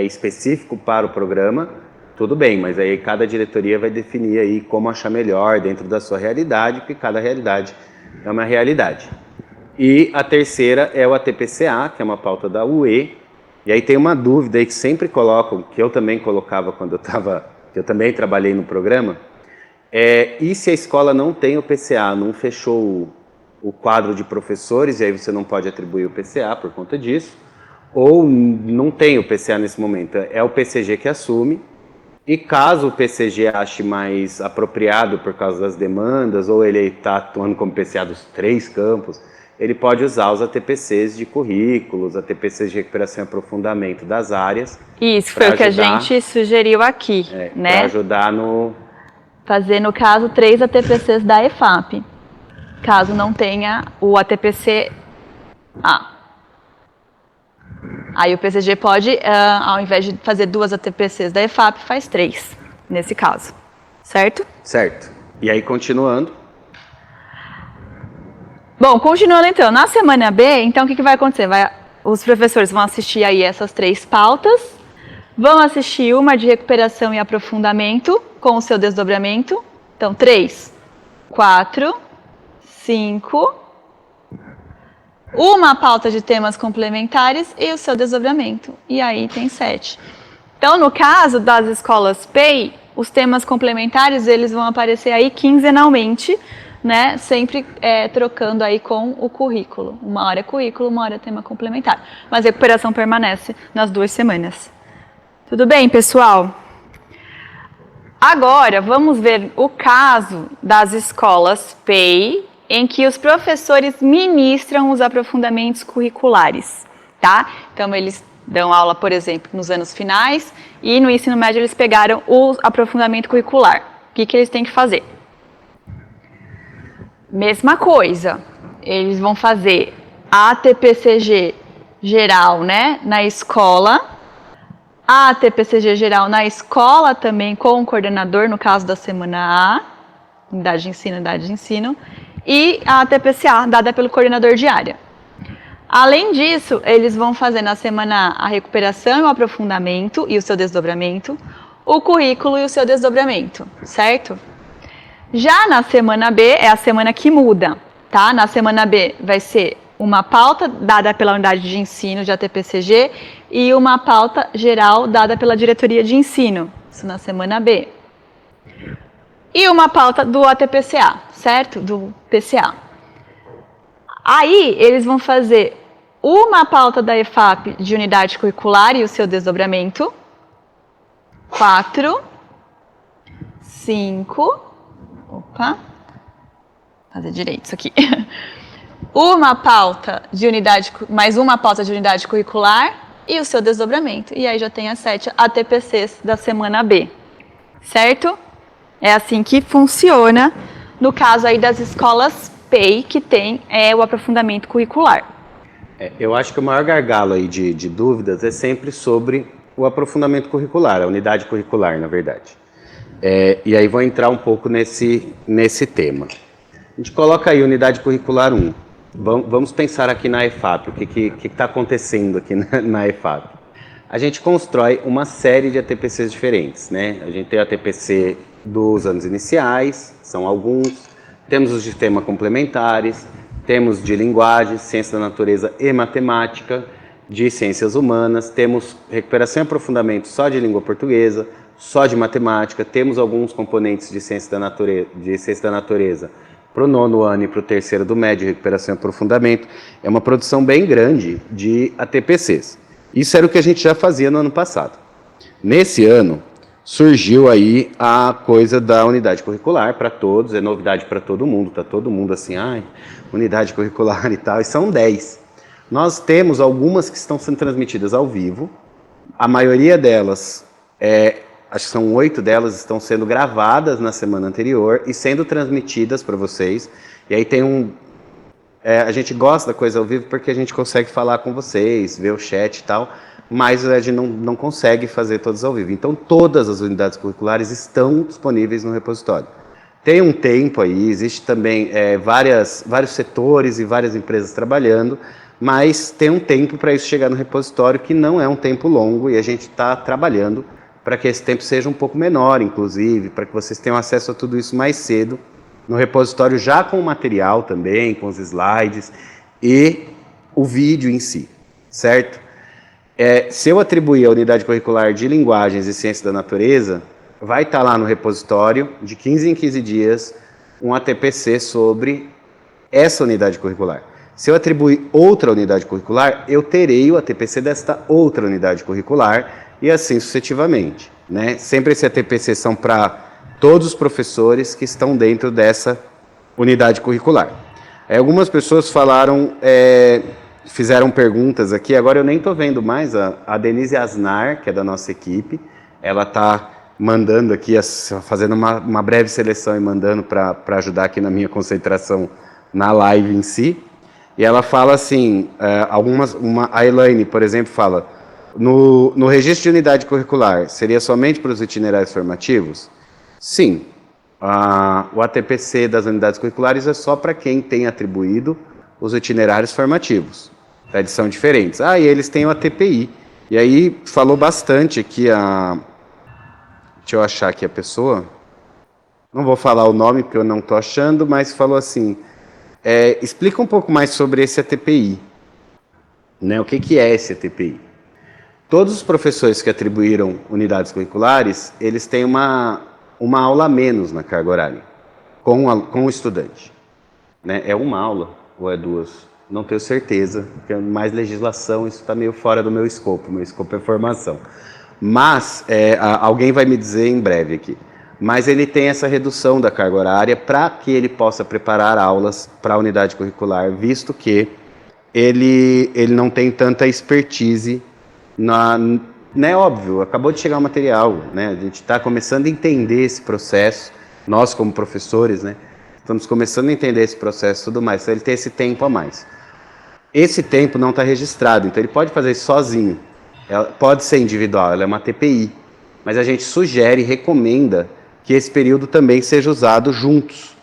específico para o programa, tudo bem, mas aí cada diretoria vai definir aí como achar melhor dentro da sua realidade, porque cada realidade é uma realidade. E a terceira é o ATPCA, que é uma pauta da UE. E aí tem uma dúvida aí que sempre colocam, que eu também colocava quando eu também trabalhei no programa, e se a escola não tem o PCA, não fechou o quadro de professores, e aí você não pode atribuir o PCA por conta disso, ou não tem o PCA nesse momento, é o PCG que assume, e caso o PCG ache mais apropriado por causa das demandas, ou ele está atuando como PCA dos 3 campos, ele pode usar os ATPCs de currículos, ATPCs de recuperação e aprofundamento das áreas. Isso, foi o que a gente sugeriu aqui, né? Para ajudar no... Fazer, no caso, 3 ATPCs da EFAP, caso não tenha o ATPC A. Aí o PCG pode, ao invés de fazer 2 ATPCs da EFAP, faz 3, nesse caso, certo? Certo. E aí, continuando... Bom, continuando então, na semana B, então o que vai acontecer? Os professores vão assistir aí essas 3 pautas, vão assistir uma de recuperação e aprofundamento com o seu desdobramento. Então, 3, 4, 5, uma pauta de temas complementares e o seu desdobramento. E aí tem 7. Então, no caso das escolas PEI, os temas complementares eles vão aparecer aí quinzenalmente, né, sempre trocando aí com o currículo. Uma hora é currículo, uma hora é tema complementar. Mas a recuperação permanece nas 2 semanas. Tudo bem, pessoal? Agora, vamos ver o caso das escolas PEI, em que os professores ministram os aprofundamentos curriculares, tá? Então, eles dão aula, por exemplo, nos anos finais, e no ensino médio eles pegaram o aprofundamento curricular. O que eles têm que fazer? Mesma coisa, eles vão fazer a ATPCG geral, né, na escola, a ATPCG geral na escola também com o coordenador, no caso da semana A, unidade de ensino, e a ATPCA dada pelo coordenador de área. Além disso, eles vão fazer na semana a recuperação e o aprofundamento e o seu desdobramento, o currículo e o seu desdobramento, certo? Já na semana B, é a semana que muda, tá? Na semana B vai ser uma pauta dada pela unidade de ensino de ATPCG e uma pauta geral dada pela diretoria de ensino, isso na semana B. E uma pauta do ATPCA, certo? Do PCA. Aí, eles vão fazer uma pauta da EFAP de unidade curricular e o seu desdobramento. 4, 5, fazer direito isso aqui. Uma pauta de unidade, mais uma pauta de unidade curricular e o seu desdobramento. E aí já tem as 7 ATPCs da semana B, certo? É assim que funciona no caso aí das escolas PEI, que tem o aprofundamento curricular. Eu acho que o maior gargalo aí de dúvidas é sempre sobre o aprofundamento curricular, a unidade curricular, na verdade. E aí vou entrar um pouco nesse tema. A gente coloca aí unidade curricular 1. Vamos pensar aqui na EFAP, o que está acontecendo aqui na EFAP. A gente constrói uma série de ATPCs diferentes, né? A gente tem a ATPC dos anos iniciais, são alguns, temos os de tema complementares, temos de linguagem, ciência da natureza e matemática, de ciências humanas, temos recuperação e aprofundamento só de língua portuguesa, só de matemática, temos alguns componentes de ciência da natureza para o 9º ano e para o 3º do médio, recuperação e aprofundamento. É uma produção bem grande de ATPCs. Isso era o que a gente já fazia no ano passado. Nesse ano, surgiu aí a coisa da unidade curricular para todos, é novidade para todo mundo, está todo mundo assim, unidade curricular e tal, e são 10. Nós temos algumas que estão sendo transmitidas ao vivo, a maioria delas, acho que são 8 delas, estão sendo gravadas na semana anterior e sendo transmitidas para vocês, e aí tem a gente gosta da coisa ao vivo porque a gente consegue falar com vocês, ver o chat e tal, mas a gente não consegue fazer todas ao vivo. Então, todas as unidades curriculares estão disponíveis no repositório. Tem um tempo aí, existe também vários setores e várias empresas trabalhando, mas tem um tempo para isso chegar no repositório, que não é um tempo longo, e a gente está trabalhando para que esse tempo seja um pouco menor, inclusive, para que vocês tenham acesso a tudo isso mais cedo, no repositório já com o material também, com os slides e o vídeo em si, certo? Se eu atribuir a unidade curricular de linguagens e ciência da natureza, vai estar lá no repositório, de 15 em 15 dias, um ATPC sobre essa unidade curricular. Se eu atribuir outra unidade curricular, eu terei o ATPC desta outra unidade curricular e assim sucessivamente, né? Sempre esse ATPC são para todos os professores que estão dentro dessa unidade curricular. Algumas pessoas falaram, fizeram perguntas aqui, agora eu nem estou vendo mais, a Denise Asnar, que é da nossa equipe, ela está mandando aqui, fazendo uma breve seleção e mandando para ajudar aqui na minha concentração na live em si. E ela fala assim, a Elaine, por exemplo, fala, no registro de unidade curricular, seria somente para os itinerários formativos? Sim, o ATPC das unidades curriculares é só para quem tem atribuído os itinerários formativos. Eles são diferentes. E eles têm o ATPI. E aí falou bastante aqui deixa eu achar aqui a pessoa. Não vou falar o nome porque eu não estou achando, mas falou assim, explica um pouco mais sobre esse ATPI. Né? O que é esse ATPI? Todos os professores que atribuíram unidades curriculares, eles têm uma aula a menos na carga horária, com o estudante. Né? É uma aula ou é 2? Não tenho certeza, porque mais legislação, isso está meio fora do meu escopo é formação. Mas, alguém vai me dizer em breve aqui, mas ele tem essa redução da carga horária para que ele possa preparar aulas para a unidade curricular, visto que ele não tem tanta expertise né, óbvio, acabou de chegar o material, né? A gente está começando a entender esse processo, nós como professores, né? Estamos começando a entender esse processo e tudo mais, então ele tem esse tempo a mais. Esse tempo não está registrado, então ele pode fazer isso sozinho, pode ser individual, ela é uma TPI, mas a gente sugere e recomenda que esse período também seja usado juntos,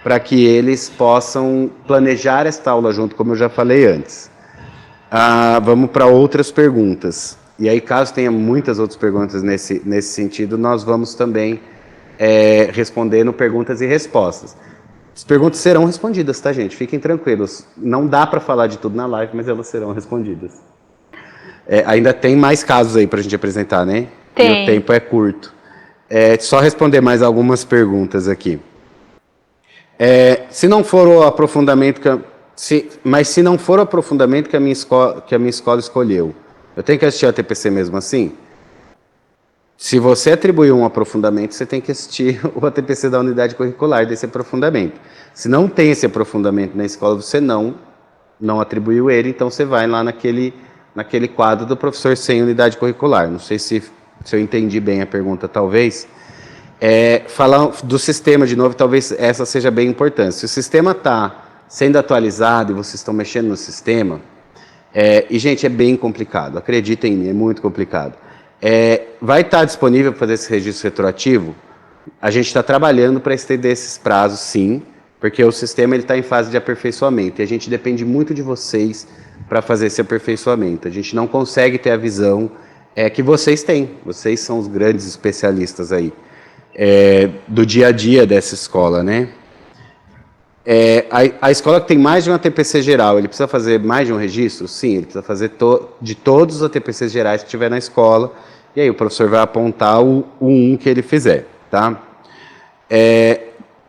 para que eles possam planejar esta aula junto, como eu já falei antes. Vamos para outras perguntas. E aí, caso tenha muitas outras perguntas nesse sentido, nós vamos também respondendo perguntas e respostas. As perguntas serão respondidas, tá, gente? Fiquem tranquilos. Não dá para falar de tudo na live, mas elas serão respondidas. Ainda tem mais casos aí para a gente apresentar, né? Tem. E o tempo é curto. Só responder mais algumas perguntas aqui. Se não for o aprofundamento mas se não for o aprofundamento que a minha escola escolheu, eu tenho que assistir a TPC mesmo assim? Se você atribuiu um aprofundamento, você tem que assistir o ATPC da unidade curricular desse aprofundamento. Se não tem esse aprofundamento na escola, você não atribuiu ele, então você vai lá naquele quadro do professor sem unidade curricular. Não sei se eu entendi bem a pergunta, talvez. Falar do sistema, de novo, talvez essa seja bem importante. Se o sistema está sendo atualizado e vocês estão mexendo no sistema, e, gente, é bem complicado, acreditem em mim, é muito complicado. Vai estar disponível para fazer esse registro retroativo? A gente está trabalhando para estender esses prazos, sim, porque o sistema está em fase de aperfeiçoamento, e a gente depende muito de vocês para fazer esse aperfeiçoamento. A gente não consegue ter a visão que vocês têm, vocês são os grandes especialistas aí, do dia a dia dessa escola, né? A escola que tem mais de um ATPC geral, ele precisa fazer mais de um registro? Sim, ele precisa fazer de todos os ATPCs gerais que tiver na escola, e aí o professor vai apontar o 1 que ele fizer, tá?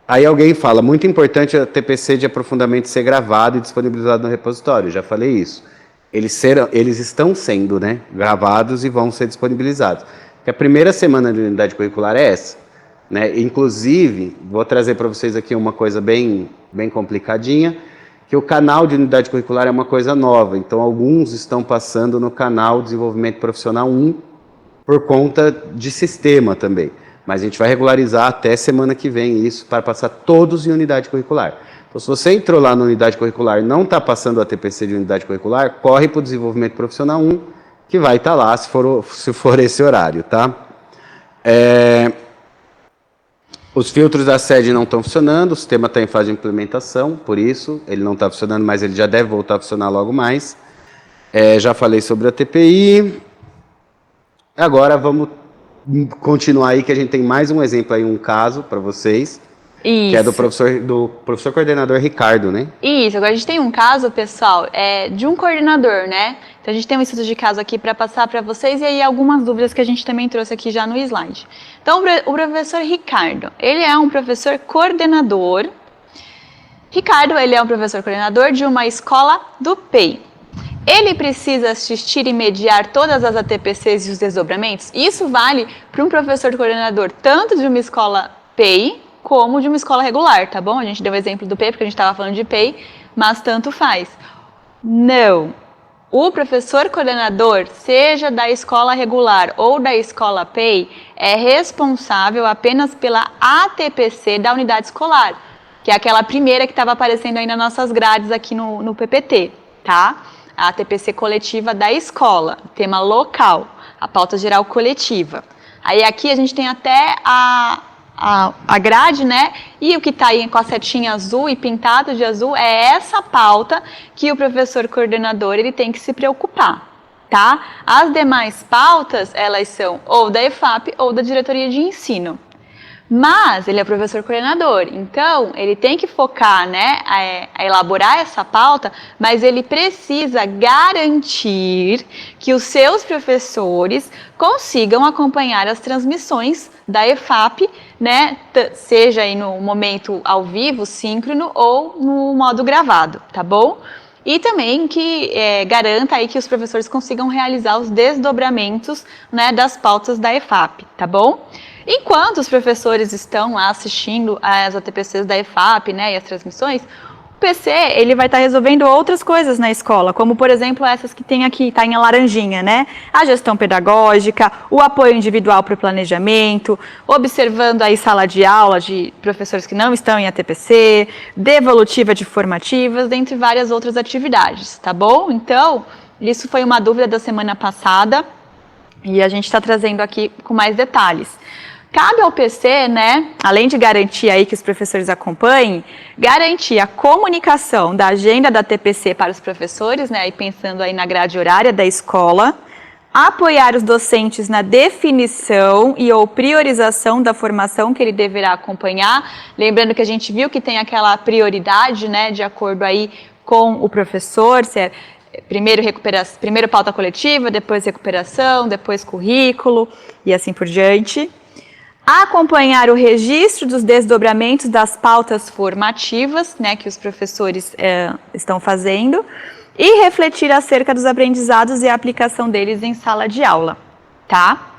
Aí alguém fala, muito importante o ATPC de aprofundamento ser gravado e disponibilizado no repositório, já falei isso. Eles estão sendo, né, gravados e vão ser disponibilizados. Porque a primeira semana de unidade curricular é essa, né? Inclusive, vou trazer para vocês aqui uma coisa bem complicadinha, que o canal de unidade curricular é uma coisa nova, então alguns estão passando no canal Desenvolvimento Profissional 1 por conta de sistema também, mas a gente vai regularizar até semana que vem isso para passar todos em unidade curricular. Então, se você entrou lá na unidade curricular e não está passando o ATPC de unidade curricular, corre para o Desenvolvimento Profissional 1, que vai estar lá se for esse horário, tá? Os filtros da sede não estão funcionando, o sistema está em fase de implementação, por isso ele não está funcionando, mas ele já deve voltar a funcionar logo mais. Já falei sobre a TPI. Agora vamos continuar aí, que a gente tem mais um exemplo aí, um caso para vocês. Isso. Que é do professor coordenador Ricardo, né? Isso, agora a gente tem um caso, pessoal, de um coordenador, né? Então a gente tem um estudo de caso aqui para passar para vocês e aí algumas dúvidas que a gente também trouxe aqui já no slide. Então o professor Ricardo, ele é um professor coordenador. Ricardo, ele é um professor coordenador de uma escola do PEI. Ele precisa assistir e mediar todas as ATPCs e os desdobramentos? Isso vale para um professor coordenador tanto de uma escola PEI como de uma escola regular, tá bom? A gente deu o exemplo do PEI, porque a gente estava falando de PEI, mas tanto faz. Não. O professor coordenador, seja da escola regular ou da escola PEI, é responsável apenas pela ATPC da unidade escolar, que é aquela primeira que estava aparecendo aí nas nossas grades aqui no PPT, tá? A ATPC coletiva da escola, tema local, a pauta geral coletiva. Aí aqui a gente tem até a grade, né? E o que está aí com a setinha azul e pintado de azul é essa pauta que o professor coordenador ele tem que se preocupar, tá? As demais pautas, elas são ou da EFAP ou da diretoria de ensino. Mas ele é professor coordenador, então ele tem que focar, né, a elaborar essa pauta, mas ele precisa garantir que os seus professores consigam acompanhar as transmissões da EFAP, né, seja aí no momento ao vivo, síncrono ou no modo gravado, tá bom? E também que garanta aí que os professores consigam realizar os desdobramentos, né, das pautas da EFAP, tá bom? Enquanto os professores estão lá assistindo às ATPCs da EFAP, né, e as transmissões, o PC ele vai estar resolvendo outras coisas na escola, como por exemplo essas que tem aqui, tá em laranjinha, né? A gestão pedagógica, o apoio individual para o planejamento, observando aí sala de aula de professores que não estão em ATPC, devolutiva de formativas, dentre várias outras atividades, tá bom? Então, isso foi uma dúvida da semana passada e a gente está trazendo aqui com mais detalhes. Cabe ao PC, né, além de garantir aí que os professores acompanhem, garantir a comunicação da agenda da TPC para os professores, né, e pensando aí na grade horária da escola, apoiar os docentes na definição e ou priorização da formação que ele deverá acompanhar, lembrando que a gente viu que tem aquela prioridade, né, de acordo aí com o professor, se é primeiro pauta coletiva, depois recuperação, depois currículo e assim por diante. Acompanhar o registro dos desdobramentos das pautas formativas, né, que os professores estão fazendo, e refletir acerca dos aprendizados e a aplicação deles em sala de aula, tá?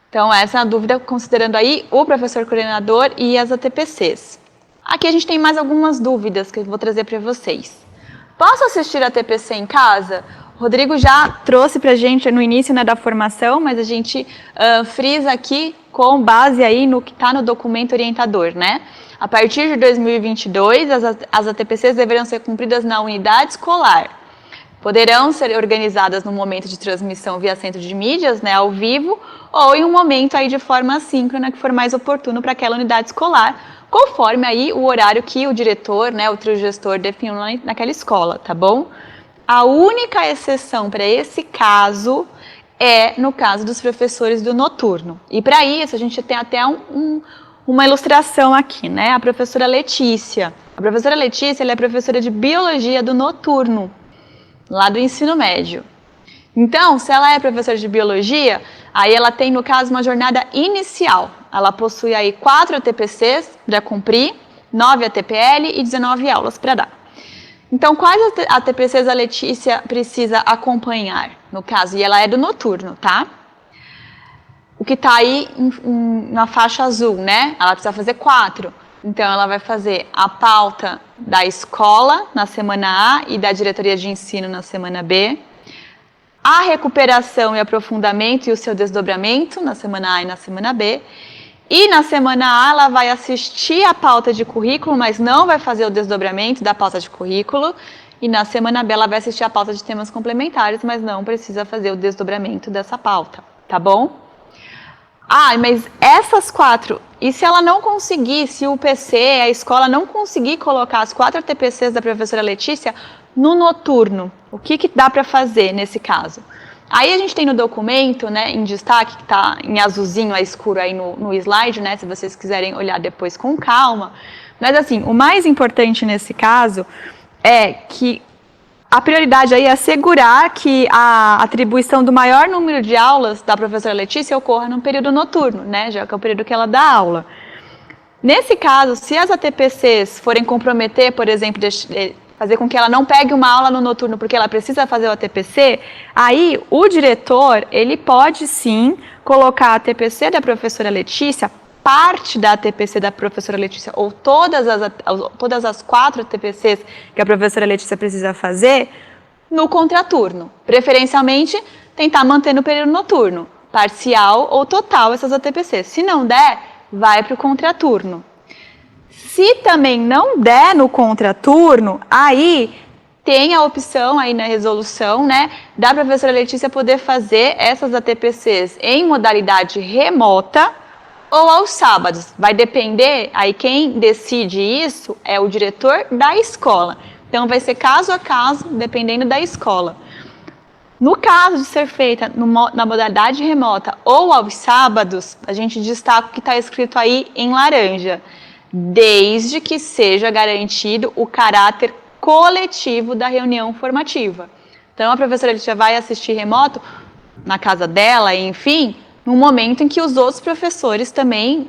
Então, essa é a dúvida, considerando aí o professor coordenador e as ATPCs. Aqui a gente tem mais algumas dúvidas que eu vou trazer para vocês. Posso assistir a TPC em casa? O Rodrigo já trouxe para a gente no início, né, da formação, mas a gente frisa aqui com base aí no que está no documento orientador, né? A partir de 2022, as ATPCs deverão ser cumpridas na unidade escolar. Poderão ser organizadas no momento de transmissão via centro de mídias, né, ao vivo, ou em um momento aí de forma assíncrona que for mais oportuno para aquela unidade escolar, conforme aí o horário que o diretor, né, o trio gestor definiu naquela escola, tá bom? A única exceção para esse caso é no caso dos professores do noturno. E para isso a gente tem até uma ilustração aqui, né? A professora Letícia. A professora Letícia, ela é professora de biologia do noturno, lá do ensino médio. Então, se ela é professora de biologia, aí ela tem, no caso, uma jornada inicial. Ela possui aí 4 ATPCs para cumprir, 9 ATPL e 19 aulas para dar. Então, quais ATPCs a Letícia precisa acompanhar, no caso? E ela é do noturno, tá? O que está aí na faixa azul, né? Ela precisa fazer 4. Então, ela vai fazer a pauta da escola na semana A e da diretoria de ensino na semana B, a recuperação e aprofundamento e o seu desdobramento na semana A e na semana B, e na semana A ela vai assistir a pauta de currículo, mas não vai fazer o desdobramento da pauta de currículo, e na semana B ela vai assistir a pauta de temas complementares, mas não precisa fazer o desdobramento dessa pauta, tá bom? Ah, mas essas 4, e se ela não conseguir, se o PC, a escola não conseguir colocar as 4 TPCs da professora Letícia no noturno, o que dá para fazer nesse caso? Aí a gente tem no documento, né, em destaque, que está em azulzinho, a escuro aí no slide, né, se vocês quiserem olhar depois com calma. Mas assim, o mais importante nesse caso é que a prioridade aí é assegurar que a atribuição do maior número de aulas da professora Letícia ocorra no período noturno, né, já que é o período que ela dá aula. Nesse caso, se as ATPCs forem comprometer, por exemplo, fazer com que ela não pegue uma aula no noturno porque ela precisa fazer o ATPC, aí o diretor, ele pode sim colocar a ATPC da professora Letícia, parte da ATPC da professora Letícia, ou todas as 4 ATPCs que a professora Letícia precisa fazer, no contraturno. Preferencialmente, tentar manter no período noturno, parcial ou total essas ATPCs. Se não der, vai para o contraturno. Se também não der no contraturno, aí tem a opção aí na resolução, né, da professora Letícia poder fazer essas ATPCs em modalidade remota ou aos sábados. Vai depender, aí quem decide isso é o diretor da escola. Então vai ser caso a caso, dependendo da escola. No caso de ser feita na modalidade remota ou aos sábados, a gente destaca o que está escrito aí em laranja, desde que seja garantido o caráter coletivo da reunião formativa. Então, a professora Letícia vai assistir remoto na casa dela, enfim, no momento em que os outros professores também,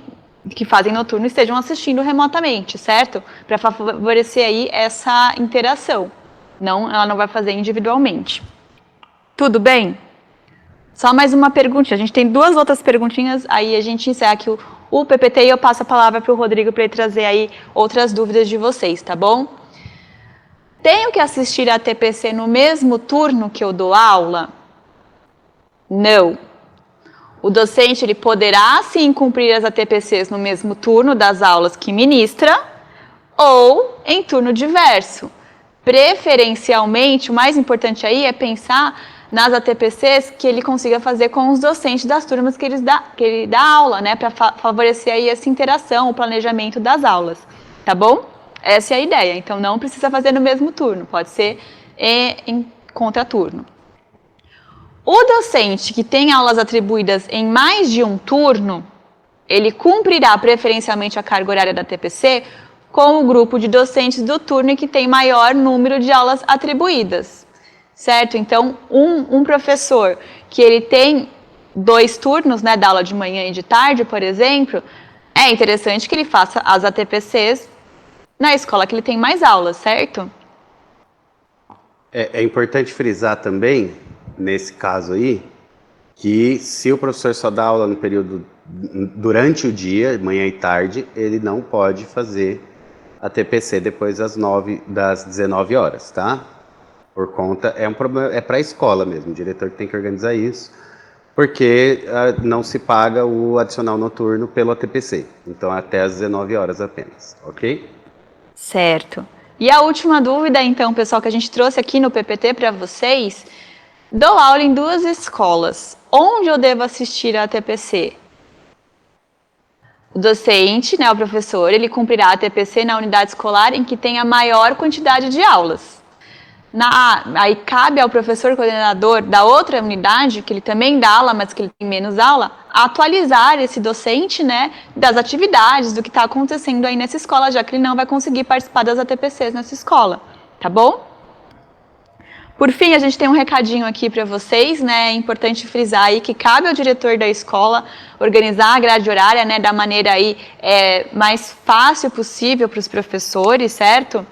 que fazem noturno, estejam assistindo remotamente, certo? Para favorecer aí essa interação. Ela não vai fazer individualmente. Tudo bem? Só mais uma perguntinha. A gente tem 2 outras perguntinhas, aí a gente encerra aqui o PPT e eu passo a palavra para o Rodrigo para ele trazer aí outras dúvidas de vocês, tá bom? Tenho que assistir a TPC no mesmo turno que eu dou aula? Não. O docente ele poderá sim cumprir as ATPCs no mesmo turno das aulas que ministra ou em turno diverso. Preferencialmente, o mais importante aí é pensar nas ATPCs que ele consiga fazer com os docentes das turmas que ele dá aula, né, para favorecer aí essa interação, o planejamento das aulas, tá bom? Essa é a ideia, então não precisa fazer no mesmo turno, pode ser em contraturno. O docente que tem aulas atribuídas em mais de um turno, ele cumprirá preferencialmente a carga horária da TPC com o grupo de docentes do turno que tem maior número de aulas atribuídas, certo? Então, um professor que ele tem 2 turnos, né, da aula de manhã e de tarde, por exemplo, é interessante que ele faça as ATPCs na escola que ele tem mais aulas, certo? É importante frisar também, nesse caso aí, que se o professor só dá aula no período durante o dia, manhã e tarde, ele não pode fazer a TPC depois das 19 horas, tá? Por conta, é um problema, é para a escola mesmo, o diretor que tem que organizar isso, porque não se paga o adicional noturno pelo ATPC, então até às 19 horas apenas, ok? Certo. E a última dúvida, então, pessoal, que a gente trouxe aqui no PPT para vocês, dou aula em 2 escolas, onde eu devo assistir a TPC? O docente, né, o professor, ele cumprirá a TPC na unidade escolar em que tem a maior quantidade de aulas. Aí cabe ao professor coordenador da outra unidade, que ele também dá aula, mas que ele tem menos aula, atualizar esse docente, né, das atividades, do que está acontecendo aí nessa escola, já que ele não vai conseguir participar das ATPCs nessa escola, tá bom? Por fim, a gente tem um recadinho aqui para vocês, né? É importante frisar aí que cabe ao diretor da escola organizar a grade horária, né, da maneira aí mais fácil possível para os professores, certo?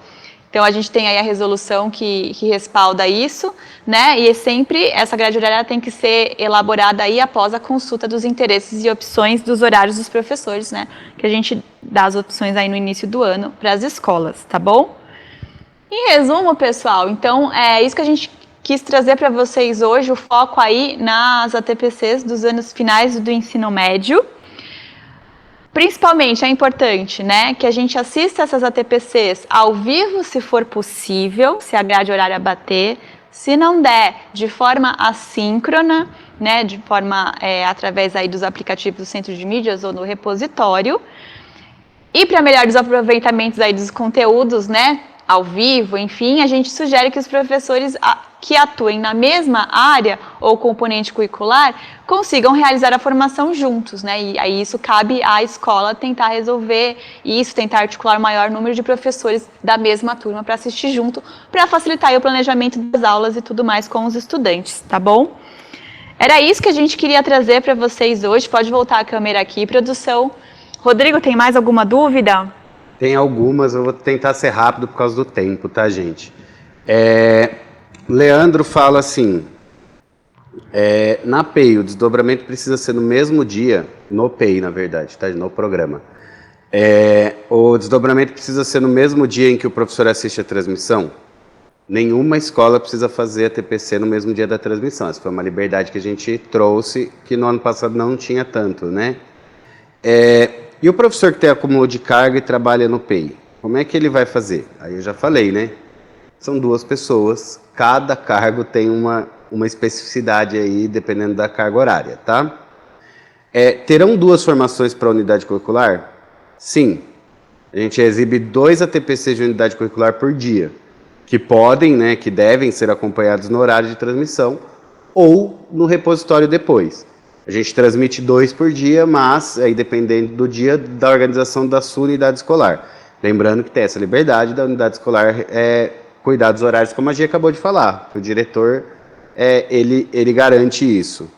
Então a gente tem aí a resolução que respalda isso, né? E sempre essa grade horária tem que ser elaborada aí após a consulta dos interesses e opções dos horários dos professores, né? Que a gente dá as opções aí no início do ano para as escolas, tá bom? Em resumo, pessoal, então é isso que a gente quis trazer para vocês hoje, o foco aí nas ATPCs dos anos finais do ensino médio. Principalmente é importante, né, que a gente assista essas ATPCs ao vivo, se for possível, se a grade horária bater. Se não der, de forma assíncrona, né, de forma através aí dos aplicativos do Centro de Mídias ou no repositório. E para melhorar os aproveitamentos aí dos conteúdos, né, ao vivo, enfim, a gente sugere que os professores que atuem na mesma área ou componente curricular consigam realizar a formação juntos, né? E aí isso cabe à escola tentar resolver isso, tentar articular o maior número de professores da mesma turma para assistir junto, para facilitar aí o planejamento das aulas e tudo mais com os estudantes, tá bom? Era isso que a gente queria trazer para vocês hoje. Pode voltar a câmera aqui, produção. Rodrigo, tem mais alguma dúvida? Tem algumas, eu vou tentar ser rápido por causa do tempo, tá, gente? Leandro fala assim, na PEI, o desdobramento precisa ser no mesmo dia, no PEI, na verdade, tá? No programa. O desdobramento precisa ser no mesmo dia em que o professor assiste a transmissão? Nenhuma escola precisa fazer a TPC no mesmo dia da transmissão. Essa foi uma liberdade que a gente trouxe, que no ano passado não tinha tanto, né? E o professor que tem acúmulo de carga e trabalha no PEI, como é que ele vai fazer? Aí eu já falei, né? São 2 pessoas, cada cargo tem uma especificidade aí, dependendo da carga horária, tá? Terão 2 formações para a unidade curricular? Sim. A gente exibe 2 ATPCs de unidade curricular por dia, que podem, né, que devem ser acompanhados no horário de transmissão ou no repositório depois. A gente transmite 2 por dia, mas aí dependendo do dia da organização da sua unidade escolar. Lembrando que tem essa liberdade da unidade escolar cuidar dos horários, como a Gia acabou de falar. O diretor, ele garante isso.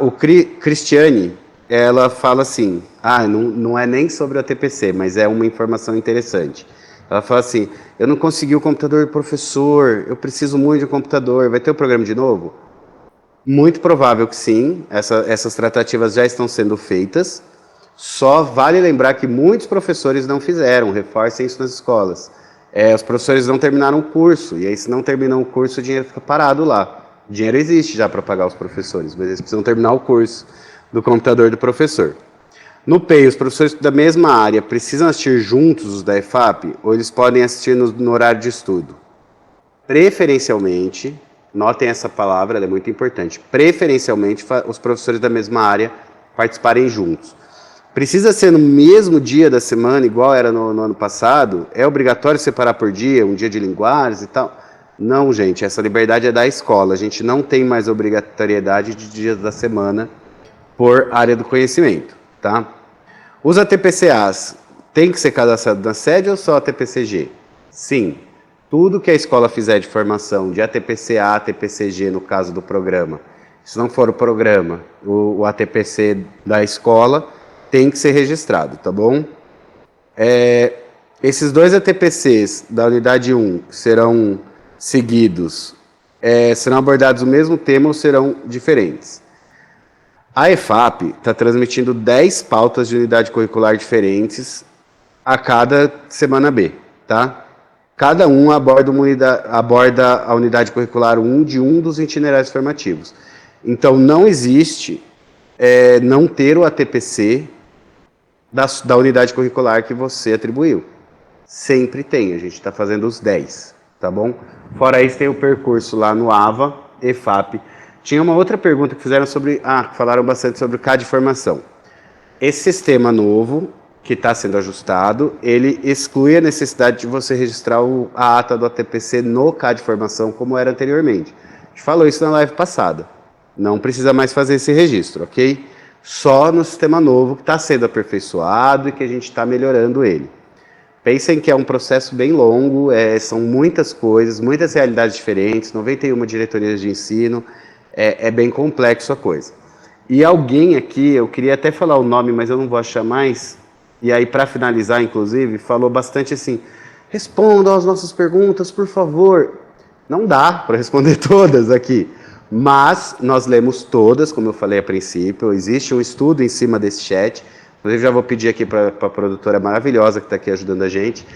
O Cristiane, ela fala assim, não é nem sobre a TPC, mas é uma informação interessante. Ela fala assim, eu não consegui o computador do professor, eu preciso muito de um computador, vai ter o programa de novo? Muito provável que sim, essas tratativas já estão sendo feitas, só vale lembrar que muitos professores não fizeram, reforcem isso nas escolas. Os professores não terminaram o curso, e aí se não terminam o curso, o dinheiro fica parado lá. O dinheiro existe já para pagar os professores, mas eles precisam terminar o curso do computador do professor. No PEI, os professores da mesma área precisam assistir juntos os da EFAP, ou eles podem assistir no horário de estudo? Preferencialmente, Notem essa palavra, ela é muito importante. Preferencialmente, os professores da mesma área participarem juntos. Precisa ser no mesmo dia da semana, igual era no ano passado? É obrigatório separar por dia, um dia de linguagens e tal? Não, gente, essa liberdade é da escola. A gente não tem mais obrigatoriedade de dias da semana por área do conhecimento, tá? Os ATPCAs tem que ser cadastrado na sede ou só ATPCG? Sim. Tudo que a escola fizer de formação de ATPCA, ATPCG, no caso do programa, se não for o programa, o ATPC da escola, tem que ser registrado, tá bom? Esses 2 ATPCs da unidade 1 que serão seguidos, serão abordados o mesmo tema ou serão diferentes? A EFAP está transmitindo 10 pautas de unidade curricular diferentes a cada semana B, tá? Cada um aborda a unidade curricular 1 de um dos itinerários formativos. Então, não existe não ter o ATPC da unidade curricular que você atribuiu. Sempre tem, a gente está fazendo os 10, tá bom? Fora isso, tem o percurso lá no AVA, EFAP. Tinha uma outra pergunta que fizeram sobre... falaram bastante sobre o CAD de formação. Esse sistema novo, que está sendo ajustado, ele exclui a necessidade de você registrar a ata do ATPC no CAD de formação, como era anteriormente. A gente falou isso na live passada. Não precisa mais fazer esse registro, ok? Só no sistema novo que está sendo aperfeiçoado e que a gente está melhorando ele. Pensem que é um processo bem longo, são muitas coisas, muitas realidades diferentes, 91 diretorias de ensino, é bem complexo a coisa. E alguém aqui, eu queria até falar o nome, mas eu não vou achar mais, e aí para finalizar, inclusive, falou bastante assim, respondam às nossas perguntas, por favor. Não dá para responder todas aqui. Mas nós lemos todas, como eu falei a princípio, existe um estudo em cima desse chat, inclusive já vou pedir aqui para a produtora maravilhosa que está aqui ajudando a gente,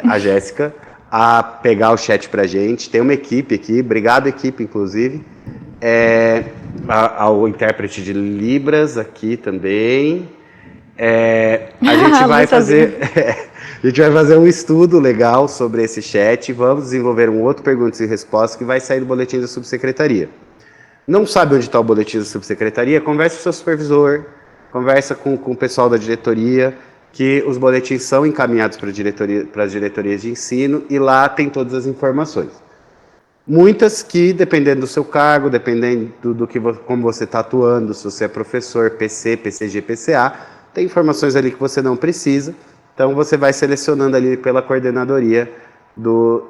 a Jéssica, a pegar o chat para a gente, tem uma equipe aqui, obrigado equipe inclusive, ao intérprete de Libras aqui também, a gente vai fazer... A gente vai fazer um estudo legal sobre esse chat, vamos desenvolver um outro perguntas e respostas que vai sair do boletim da subsecretaria. Não sabe onde está o boletim da subsecretaria? Conversa com o seu supervisor, conversa com o pessoal da diretoria, que os boletins são encaminhados para as diretorias de ensino e lá tem todas as informações. Muitas que, dependendo do seu cargo, dependendo como você está atuando, se você é professor, PC, PCG, PCA, tem informações ali que você não precisa. Então, você vai selecionando ali pela coordenadoria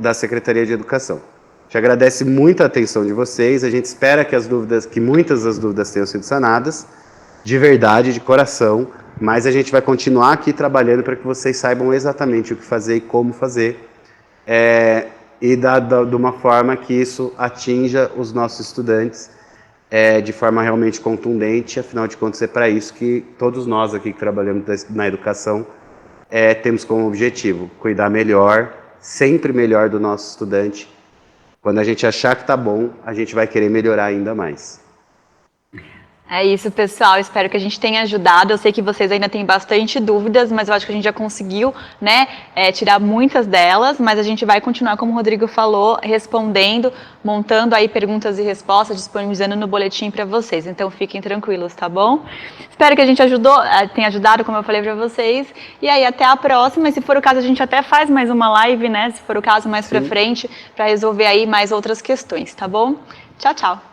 da Secretaria de Educação. A gente agradece muito a atenção de vocês, a gente espera que muitas das dúvidas tenham sido sanadas, de verdade, de coração, mas a gente vai continuar aqui trabalhando para que vocês saibam exatamente o que fazer e como fazer, e de uma forma que isso atinja os nossos estudantes de forma realmente contundente, afinal de contas é para isso que todos nós aqui que trabalhamos na educação temos como objetivo cuidar melhor, sempre melhor do nosso estudante. Quando a gente achar que está bom, a gente vai querer melhorar ainda mais. É isso, pessoal. Espero que a gente tenha ajudado. Eu sei que vocês ainda têm bastante dúvidas, mas eu acho que a gente já conseguiu, né, tirar muitas delas, mas a gente vai continuar, como o Rodrigo falou, respondendo, montando aí perguntas e respostas, disponibilizando no boletim para vocês. Então, fiquem tranquilos, tá bom? Espero que a gente tenha ajudado, como eu falei para vocês. E aí, até a próxima. E se for o caso, a gente até faz mais uma live, né, se for o caso, mais para frente, para resolver aí mais outras questões, tá bom? Tchau, tchau.